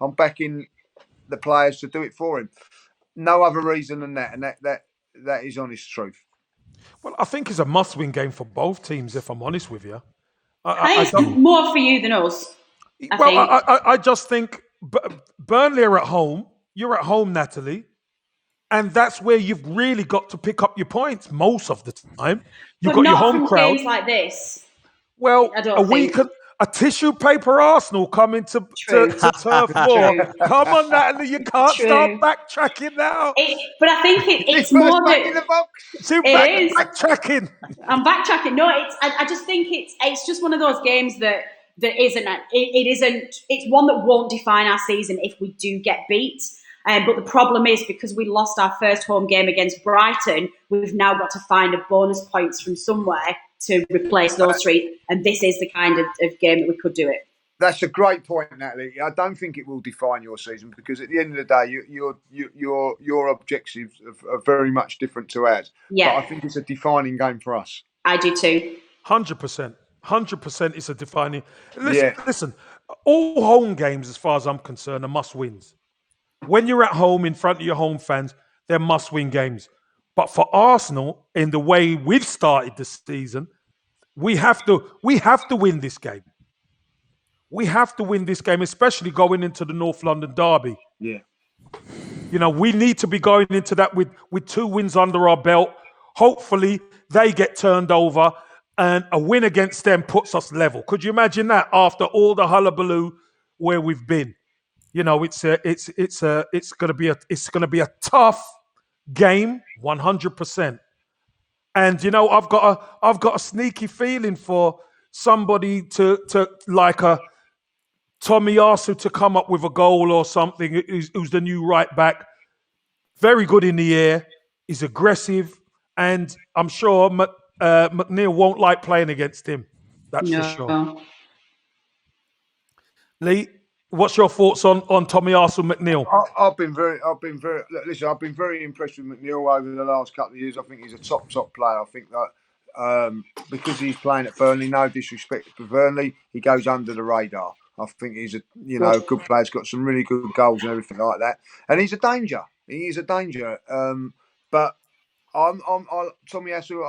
I'm backing the players to do it for him. No other reason than that, and that is honest truth. Well, I think it's a must-win game for both teams, if I'm honest with you. I think it's more for you than us. I just think Burnley are at home. You're at home, Natalie. And that's where you've really got to pick up your points most of the time. You've got your home crowd. Games like this. Well, a tissue paper Arsenal coming to Turf 4. Come on, Natalie, you can't start backtracking now. But I think it's more back in the box. Backtracking. I'm backtracking. No, I just think it's just one of those games that isn't. It isn't. It's one that won't define our season if we do get beat. But the problem is, because we lost our first home game against Brighton, we've now got to find a bonus points from somewhere to replace those 3. And this is the kind of game that we could do it. That's a great point, Natalie. I don't think it will define your season, because at the end of the day, your objectives are very much different to ours. Yeah. But I think it's a defining game for us. I do too. 100%. 100% is a defining. Listen, all home games, as far as I'm concerned, are must-wins. When you're at home in front of your home fans, they're must-win games. But for Arsenal, in the way we've started this season, we have to win this game. We have to win this game, especially going into the North London derby. Yeah. You know, we need to be going into that with 2 wins under our belt. Hopefully, they get turned over, and a win against them puts us level. Could you imagine that after all the hullabaloo where we've been? You know, it's going to be a tough game, 100%. And you know, I've got a sneaky feeling for somebody to like a Tomiyasu to come up with a goal or something. Who's the new right back? Very good in the air. He's aggressive, and I'm sure McNeil won't like playing against him. That's for sure. Lee, what's your thoughts on Tomiyasu McNeil? I've been very impressed with McNeil over the last couple of years. I think he's a top player. I think that because he's playing at Burnley, no disrespect to Burnley, he goes under the radar. I think he's a good player. He's got some really good goals and everything like that, and he's a danger. He is a danger. But Tomiyasu,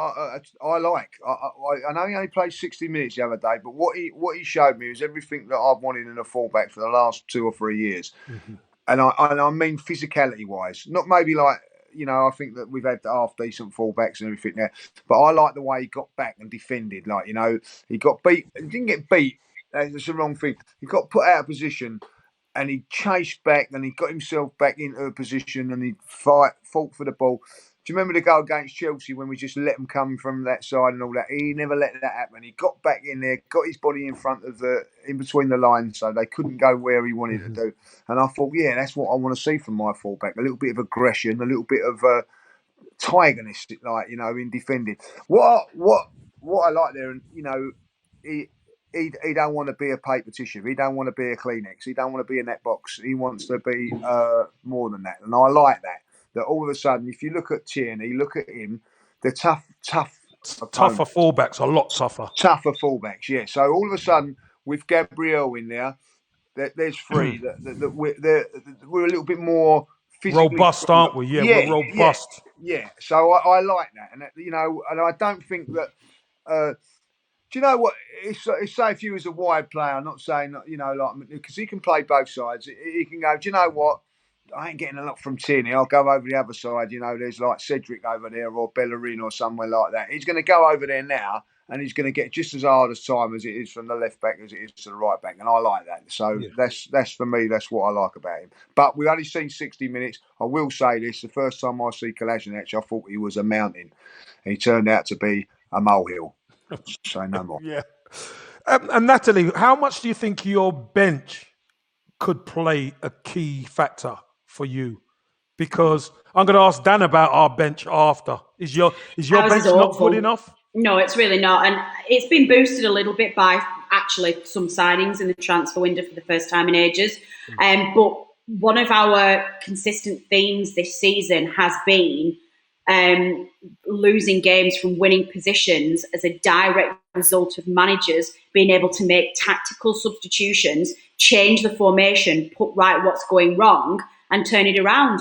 I like. I know he only played 60 minutes the other day, but what he showed me is everything that I've wanted in a fullback for the last 2 or 3 years. Mm-hmm. And I mean physicality wise, not maybe like, you know, I think that we've had half decent fullbacks and everything there, but I like the way he got back and defended. Like, you know, he got beat. He didn't get beat. That's the wrong thing. He got put out of position, and he chased back, and he got himself back into a position, and he fought for the ball. Do you remember the goal against Chelsea when we just let them come from that side and all that? He never let that happen. He got back in there, got his body in between the lines, so they couldn't go where he wanted to do. And I thought, yeah, that's what I want to see from my fullback. A little bit of aggression, a little bit of tigerness, like, you know, in defending. What I like there, and you know, he don't want to be a paper tissue. He don't want to be a Kleenex. He don't want to be in that box. He wants to be more than that, and I like that. That all of a sudden, if you look at Tierney, look at him, they're tougher fullbacks, a lot tougher. Tougher fullbacks, yeah. So all of a sudden, with Gabriel in there, there's 3 that we're a little bit more physically robust, aren't we? Yeah, we're robust. Yeah. So I like that, and you know, and I don't think that. Do you know what? It's say if you was a wide player, I'm not saying that, you know, like, because he can play both sides. He can go, do you know what? I ain't getting a lot from Tierney. I'll go over the other side. There's like Cedric over there or Bellerin or somewhere like that. He's going to go over there now, and he's going to get just as hard as time as it is from the left back as it is to the right back, and I like that. So that's for me. That's what I like about him. But we've only seen 60 minutes. I will say this: the first time I see Kolasinac, I thought he was a mountain. He turned out to be a molehill. Say no more. Yeah. And Natalie, how much do you think your bench could play a key factor for you? Because I'm going to ask Dan about our bench after. Is your bench not good enough? No, it's really not. And it's been boosted a little bit by actually some signings in the transfer window for the first time in ages. But one of our consistent themes this season has been losing games from winning positions as a direct result of managers being able to make tactical substitutions, change the formation, put right what's going wrong, and turn it around.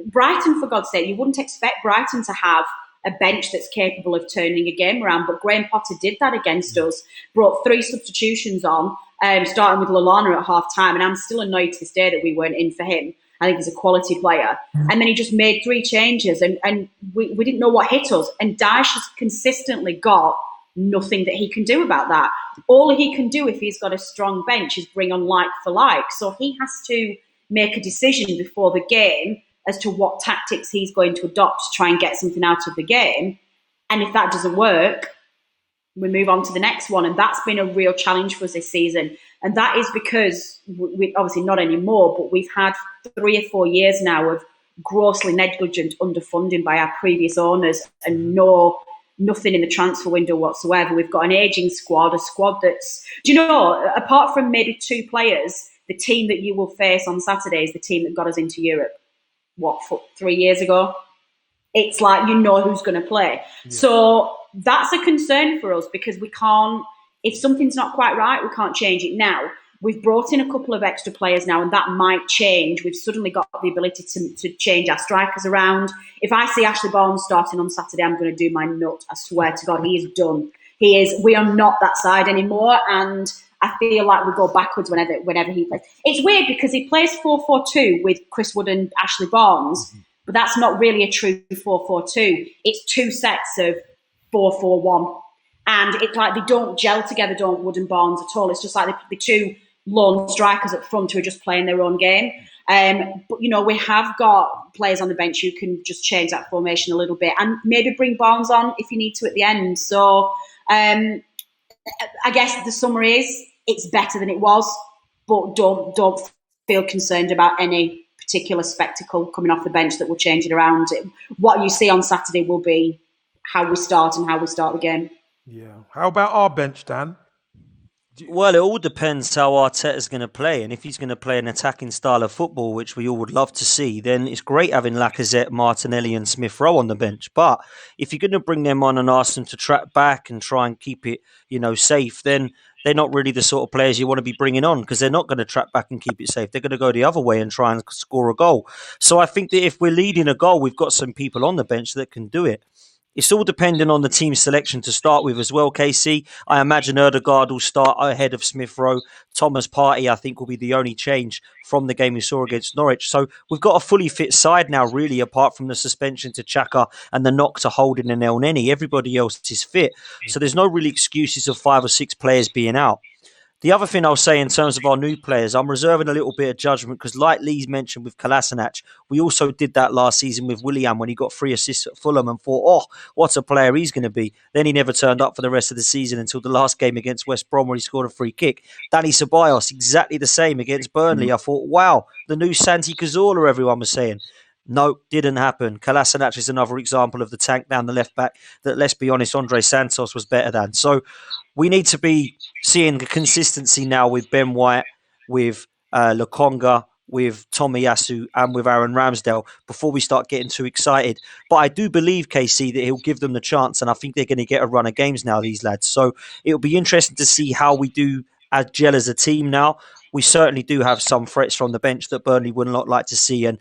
Brighton, for God's sake, you wouldn't expect Brighton to have a bench that's capable of turning a game around, but Graham Potter did that against us, brought 3 substitutions on, starting with Lallana at half-time, and I'm still annoyed to this day that we weren't in for him. I think he's a quality player. And then he just made 3 changes, and we didn't know what hit us. And Dyche has consistently got nothing that he can do about that. All he can do if he's got a strong bench is bring on like for like. So he has to make a decision before the game as to what tactics he's going to adopt to try and get something out of the game. And if that doesn't work, we move on to the next one. And that's been a real challenge for us this season. And that is because, we obviously not anymore, but we've had 3 or 4 years now of grossly negligent underfunding by our previous owners and nothing in the transfer window whatsoever. We've got an ageing squad, a squad that's, apart from maybe 2 players, the team that you will face on Saturday is the team that got us into Europe, 3 years ago? It's like, who's going to play. Yeah. So that's a concern for us because we can't, if something's not quite right, we can't change it now. We've brought in a couple of extra players now, and that might change. We've suddenly got the ability to change our strikers around. If I see Ashley Barnes starting on Saturday, I'm going to do my nut. I swear to God, he is done. We are not that side anymore, and I feel like we go backwards whenever he plays. It's weird because he plays 4-4-2 with Chris Wood and Ashley Barnes, but that's not really a true 4-4-2. It's 2 sets of 4-4-1. And it's like they don't gel together, don't Wood and Barnes at all. It's just like the 2 lone strikers up front who are just playing their own game. But, we have got players on the bench who can just change that formation a little bit and maybe bring Barnes on if you need to at the end. So I guess the summary is it's better than it was, but don't feel concerned about any particular spectacle coming off the bench that will change it around. What you see on Saturday will be how we start and how we start the game. Yeah. How about our bench, Dan? Well, it all depends how Arteta's going to play. And if he's going to play an attacking style of football, which we all would love to see, then it's great having Lacazette, Martinelli and Smith-Rowe on the bench. But if you're going to bring them on and ask them to track back and try and keep it, safe, then they're not really the sort of players you want to be bringing on because they're not going to track back and keep it safe. They're going to go the other way and try and score a goal. So I think that if we're leading a goal, we've got some people on the bench that can do it. It's all dependent on the team selection to start with as well, KC. I imagine Ødegaard will start ahead of Smith-Rowe. Thomas Partey, I think, will be the only change from the game we saw against Norwich. So we've got a fully fit side now, really, apart from the suspension to Xhaka and the knock to Holding and El Neni. Everybody else is fit. So there's no really excuses of 5 or 6 players being out. The other thing I'll say in terms of our new players, I'm reserving a little bit of judgment because like Lee's mentioned with Kolasinac, we also did that last season with Willian when he got 3 assists at Fulham and thought, oh, what a player he's going to be. Then he never turned up for the rest of the season until the last game against West Brom where he scored a free kick. Danny Ceballos, exactly the same against Burnley. I thought, wow, the new Santi Cazorla, everyone was saying. No, didn't happen. Kolasinac is another example of the tank down the left back that, let's be honest, Andre Santos was better than. So we need to be seeing the consistency now with Ben White, with Lokonga, with Tomiyasu and with Aaron Ramsdale before we start getting too excited. But I do believe, KC, that he'll give them the chance and I think they're going to get a run of games now, these lads. So it'll be interesting to see how we do gel as a team now. We certainly do have some threats from the bench that Burnley would not like to see. And,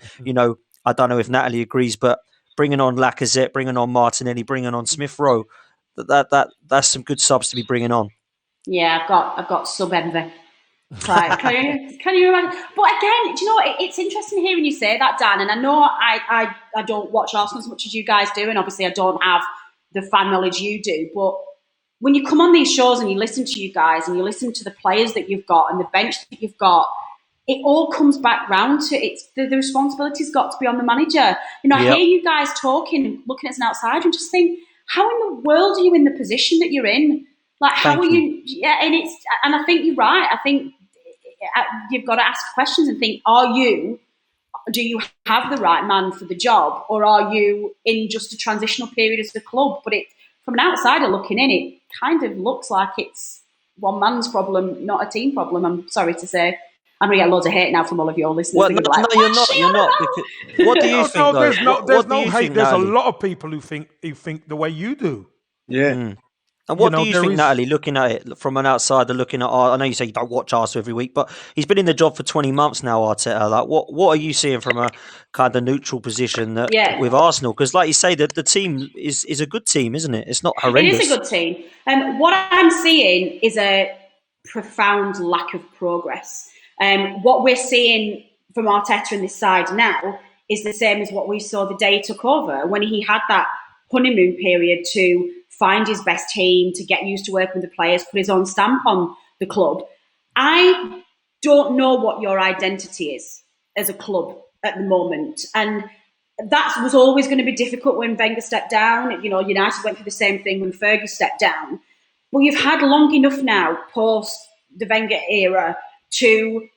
I don't know if Natalie agrees, but bringing on Lacazette, bringing on Martinelli, bringing on Smith-Rowe, that's some good subs to be bringing on. Yeah, I've got sub envy. Like, can you imagine? But again, do you know what? It's interesting hearing you say that, Dan. And I know I don't watch Arsenal as much as you guys do, and obviously I don't have the fan knowledge you do. But when you come on these shows and you listen to you guys and you listen to the players that you've got and the bench that you've got, it all comes back round to it's the responsibility's got to be on the manager. You know, I hear you guys talking, looking as an outsider, and just think, how in the world are you in the position that you're in? Like, how are you? Yeah, and I think you're right. I think you've got to ask questions and think: do you have the right man for the job, or are you in just a transitional period as the club? But from an outsider looking in, it kind of looks like it's one man's problem, not a team problem. I'm sorry to say. I'm going to get loads of hate now from all of your listeners. Well, no, you're not. You're not. Because, what do you think? No, there's what no do you hate. think, There's a Natalie? lot of people who think the way you do. Yeah. And what do you there think, is- Natalie, looking at it from an outsider, looking at, I know you say you don't watch Arsenal every week, but he's been in the job for 20 months now, Arteta. Like, what are you seeing from a kind of neutral position with Arsenal? Because, like you say, the team is a good team, isn't it? It's not horrendous. It is a good team. What I'm seeing is a profound lack of progress. What we're seeing from Arteta on this side now is the same as what we saw the day he took over, when he had that honeymoon period to find his best team, to get used to working with the players, put his own stamp on the club. I don't know what your identity is as a club at the moment. And that was always going to be difficult when Wenger stepped down. You know, United went through the same thing when Fergie stepped down. But you've had long enough now, post the Wenger era, to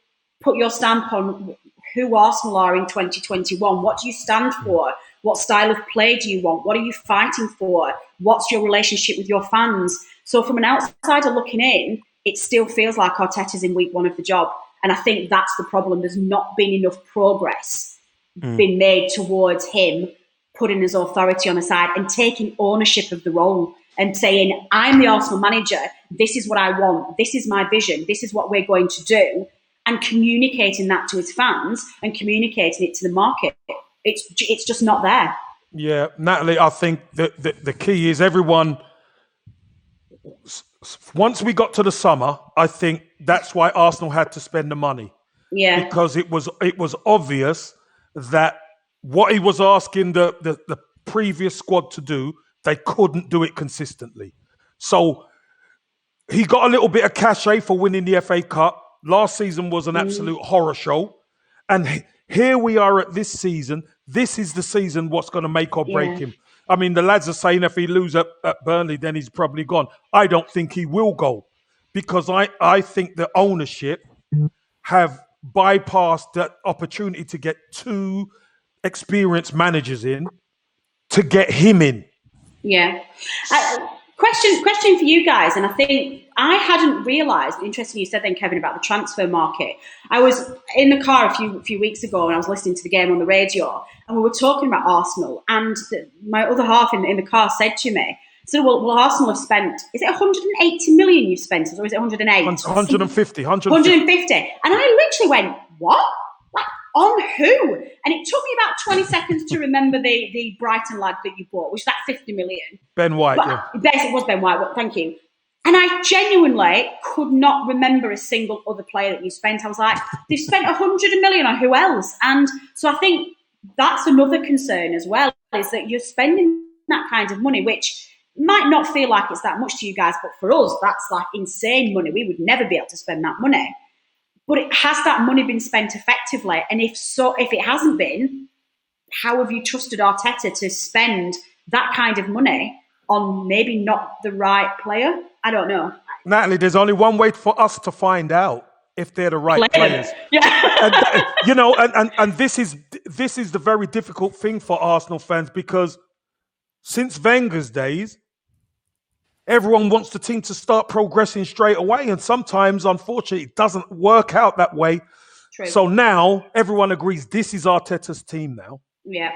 put your stamp on who Arsenal are in 2021. What do you stand for? What style of play do you want? What are you fighting for? What's your relationship with your fans? So from an outsider looking in, it still feels like Arteta's in week one of the job. And I think that's the problem. There's not been enough progress been made towards him putting his authority on the side and taking ownership of the role and saying, I'm the Arsenal manager. This is what I want. This is my vision. This is what we're going to do. And communicating that to his fans and communicating it to the market. It's just not there. Yeah, Natalie, I think the key is everyone. Once we got to the summer, I think that's why Arsenal had to spend the money. Yeah, because it was obvious that what he was asking the previous squad to do, they couldn't do it consistently. So he got a little bit of cachet for winning the FA Cup. Last season was an absolute horror show, and here we are at this season. This is the season what's going to make or break him. I mean, the lads are saying if he loses at Burnley, then he's probably gone. I don't think he will go, because I think the ownership have bypassed that opportunity to get two experienced managers in to get him in. Yeah. Question for you guys, and I think I hadn't realised. Interesting, you said then, Kevin, about the transfer market. I was in the car a few weeks ago, and I was listening to the game on the radio, and we were talking about Arsenal. And my other half in the car said to me, "So, well, Arsenal have spent. Is it 180 million you've spent, or is it 108? 150. 150." And I literally went, "What? Like, on who?" And it took me about 20 seconds to remember the Brighton lad that you bought, which is that 50 million. Ben White, Yes, it was Ben White. Well, thank you. And I genuinely could not remember a single other player that you spent. I was like, they've spent 100 million on who else? And so I think that's another concern as well, is that you're spending that kind of money, which might not feel like it's that much to you guys, but for us, that's like insane money. We would never be able to spend that money. But has that money been spent effectively? And if it hasn't been, how have you trusted Arteta to spend that kind of money on maybe not the right player? I don't know. Natalie, there's only one way for us to find out if they're the right players. Yeah. And this is the very difficult thing for Arsenal fans, because since Wenger's days, everyone wants the team to start progressing straight away. And sometimes, unfortunately, it doesn't work out that way. True. So now everyone agrees this is Arteta's team now. Yeah.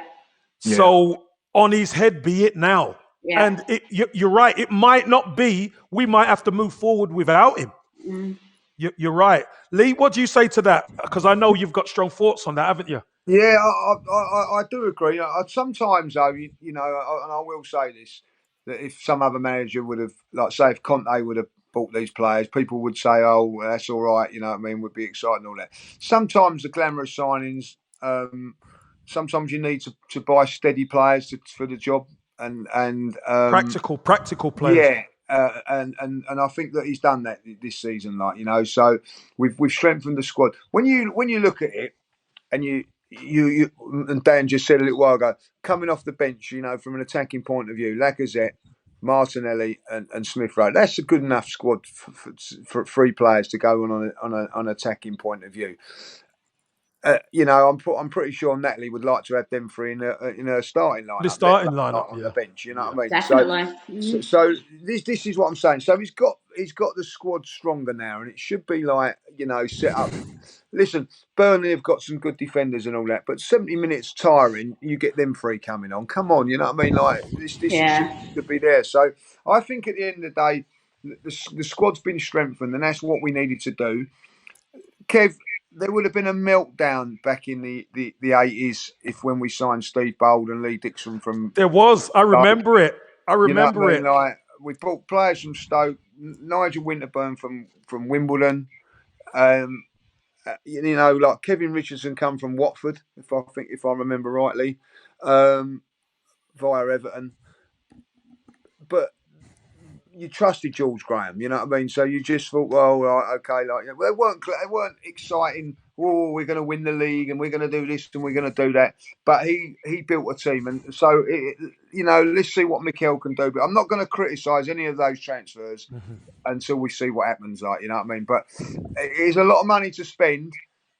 So on his head be it now. Yeah. And you're right. It might not be. We might have to move forward without him. You're right. Lee, what do you say to that? Because I know you've got strong thoughts on that, haven't you? Yeah, I do agree. Sometimes, though, and I will say this, that if some other manager would have, like, say, if Conte would have bought these players, people would say, "Oh, that's all right," you know what I mean? Would be excited and all that. Sometimes the glamorous signings. Sometimes you need to buy steady players for the job, and practical players. yeah, and I think that he's done that this season. Like, you know, so we've strengthened the squad. When you look at it, and you and Dan just said a little while ago, coming off the bench, you know, from an attacking point of view, Lacazette, Martinelli, and Smith Rowe. That's a good enough squad for 3 players to go on an attacking point of view. You know, I'm pretty sure Natalie would like to have them 3 in a starting lineup. The starting not lineup, on the bench. You know what I mean? Definitely. So this is what I'm saying. So he's got the squad stronger now, and it should be like, you know, set up. Listen, Burnley have got some good defenders and all that, but 70 minutes tiring, you get them 3 coming on. Come on, you know what I mean? Like this should be there. So I think at the end of the day, the squad's been strengthened, and that's what we needed to do. Kev, there would have been a meltdown back in the 80s when we signed Steve Bold and Lee Dixon from. There was. I remember it. You know what I mean? Like, we bought players from Stoke, Nigel Winterburn from Wimbledon. You know, like Kevin Richardson come from Watford, if I remember rightly, via Everton. But you trusted George Graham, you know what I mean? So you just thought, well, right, okay, like, they weren't exciting. Oh, we're going to win the league and we're going to do this and we're going to do that. But he built a team, and so you know, let's see what Mikel can do. But I'm not going to criticise any of those transfers until we see what happens. Like, you know what I mean? But it's a lot of money to spend,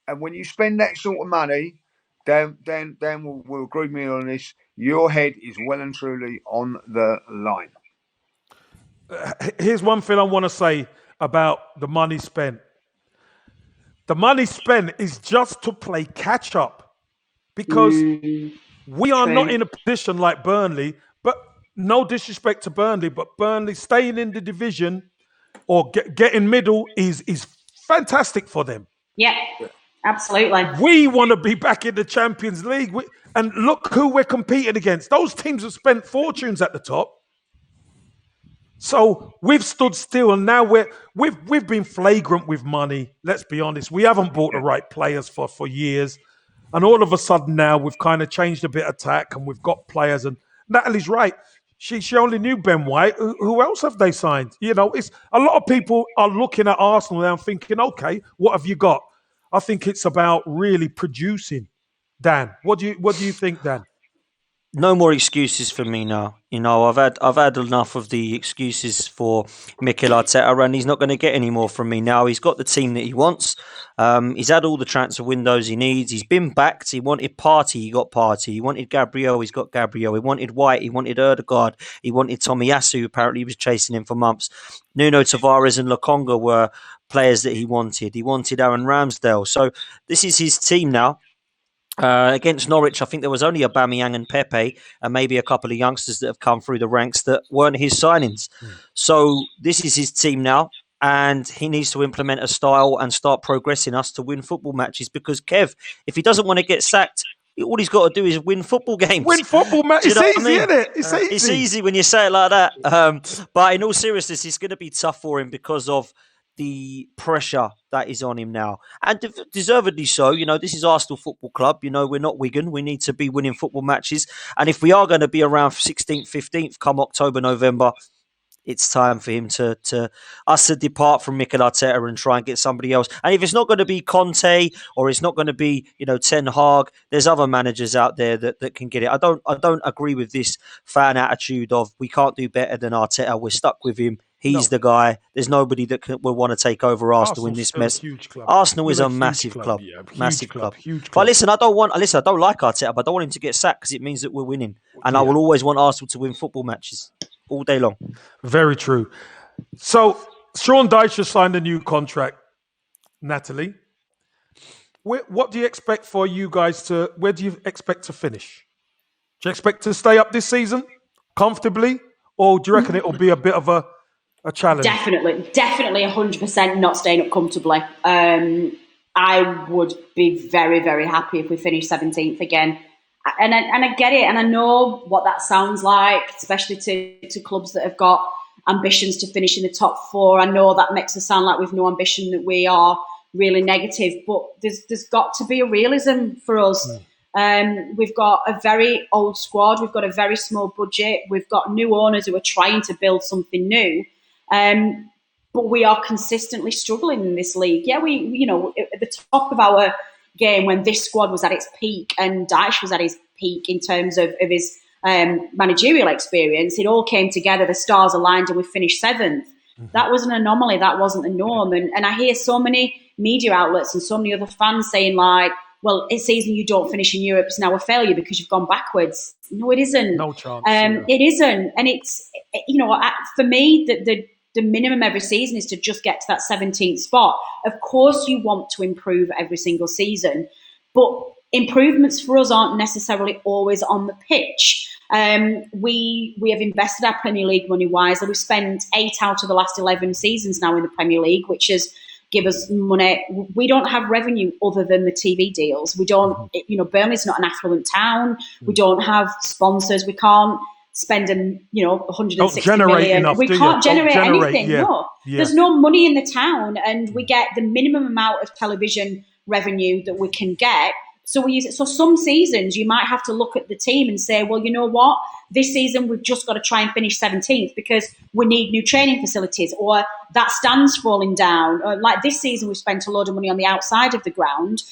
and when you spend that sort of money, Dan will agree with me on this. Your head is well and truly on the line. Here's one thing I want to say about the money spent. The money spent is just to play catch up, because we are not in a position like Burnley. But no disrespect to Burnley, but Burnley staying in the division or getting middle is fantastic for them. Yeah, absolutely. We want to be back in the Champions League, and look who we're competing against. Those teams have spent fortunes at the top. So we've stood still, and now we've been flagrant with money. Let's be honest. We haven't bought the right players for years, and all of a sudden now we've kind of changed a bit of tack, and we've got players. And Natalie's right. She only knew Ben White. Who else have they signed? You know, it's a lot of people are looking at Arsenal now and thinking, okay, what have you got? I think it's about really producing. Dan, what do you think, Dan? No more excuses for me now. You know, I've had enough of the excuses for Mikel Arteta, and he's not going to get any more from me now. He's got the team that he wants. He's had all the transfer windows he needs. He's been backed. He wanted Partey, he got Partey. He wanted Gabriel, he's got Gabriel. He wanted White, he wanted Ødegaard. He wanted Tomiyasu, apparently he was chasing him for months. Nuno Tavares and Lokonga were players that he wanted. He wanted Aaron Ramsdale. So this is his team now. Against Norwich, I think there was only Aubameyang and Pepe and maybe a couple of youngsters that have come through the ranks that weren't his signings. So this is his team now, and he needs to implement a style and start progressing us to win football matches, because Kev, if he doesn't want to get sacked, all he's got to do is win football games. Win football matches. It's easy, isn't it? It's easy. It's easy when you say it like that. But in all seriousness, it's going to be tough for him because of the pressure that is on him now, and deservedly so. You know, this is Arsenal Football Club. You know, we're not Wigan. We need to be winning football matches, and if we are going to be around 16th, 15th come October, November, it's time for him to depart from Mikel Arteta and try and get somebody else. And if it's not going to be Conte or it's not going to be, you know, Ten Hag, there's other managers out there that can get it. I don't agree with this fan attitude of we can't do better than Arteta. We're stuck with him. He's the guy. There's nobody that will want to take over Arsenal in this mess. Arsenal is a massive club. Massive club. But listen, I don't like Arteta, but I don't want him to get sacked because it means that we're winning. And I will always want Arsenal to win football matches all day long. Very true. So Sean Dyche has signed a new contract. Natalie, what do you expect for you guys to? Where do you expect to finish? Do you expect to stay up this season comfortably, or do you reckon it will be a bit of a challenge? Definitely 100% not staying up comfortably. I would be very, very happy if we finish 17th again. And I get it, and I know what that sounds like, especially to clubs that have got ambitions to finish in the top 4. I know that makes us sound like we've no ambition, that we are really negative, but there's got to be a realism for us. We've got a very old squad. We've got a very small budget. We've got new owners who are trying to build something new. But we are consistently struggling in this league. Yeah, we at the top of our game when this squad was at its peak and Dyche was at his peak in terms of his managerial experience, it all came together, the stars aligned, and we finished 7th. That was an anomaly. That wasn't the norm. And I hear so many media outlets and so many other fans saying, like, well, a season you don't finish in Europe is now a failure because you've gone backwards. No, it isn't. No chance. It isn't. And it's, for me, the minimum every season is to just get to that 17th spot. Of course, you want to improve every single season, but improvements for us aren't necessarily always on the pitch. We have invested our Premier League money wisely. We've spent 8 out of the last 11 seasons now in the Premier League, which has give us money. We don't have revenue other than the TV deals. We don't, Burnley's not an affluent town. We don't have sponsors. We can't spend 160 million. Enough, we can't generate anything. Yeah. No, there's no money in the town, and we get the minimum amount of television revenue that we can get. So we use it. So some seasons you might have to look at the team and say, well, you know what? This season we've just got to try and finish 17th because we need new training facilities, or that stand's falling down. Or like this season we've spent a load of money on the outside of the ground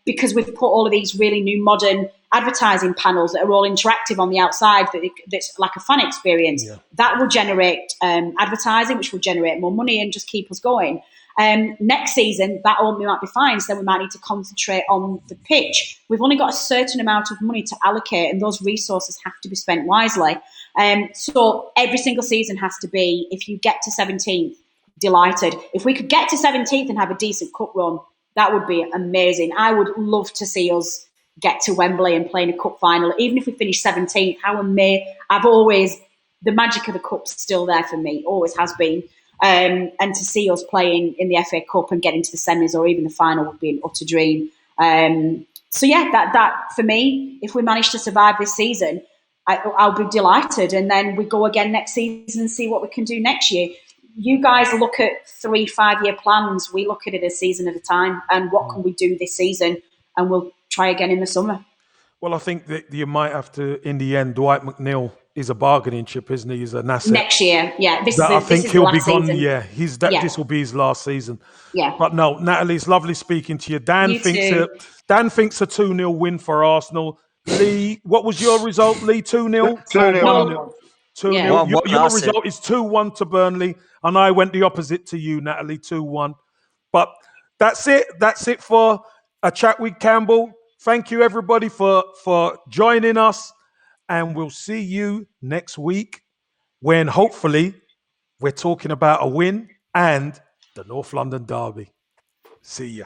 because we've put all of these really new modern advertising panels that are all interactive on the outside that's like a fun experience. Yeah. That will generate advertising, which will generate more money and just keep us going. Next season, that only might be fine, so then we might need to concentrate on the pitch. We've only got a certain amount of money to allocate, and those resources have to be spent wisely. So every single season has to be, if you get to 17th, delighted. If we could get to 17th and have a decent cup run, that would be amazing. I would love to see us get to Wembley and play in a cup final. Even if we finish 17th, the magic of the cup's still there for me, always has been. And to see us playing in the FA Cup and getting to the semis or even the final would be an utter dream. So yeah, that for me, if we manage to survive this season, I'll be delighted. And then we go again next season and see what we can do next year. You guys look at 3-5 year plans. We look at it a season at a time. And what can we do this season? And we'll try again in the summer. Well, I think that you might have to, in the end, Dwight McNeil is a bargaining chip, isn't he? He's an asset. Next year, yeah. I think he'll be gone. Season. Yeah, this will be his last season. Yeah. But no, Natalie, it's lovely speaking to you. Dan thinks a 2-0 win for Arsenal. Lee, what was your result? Lee, 2-0? 2-0. 2-0. Your result is 2-1 to Burnley, and I went the opposite to you, Natalie, 2-1. But that's it. That's it for a chat with Campbell. Thank you, everybody, for joining us. And we'll see you next week when hopefully we're talking about a win and the North London Derby. See ya.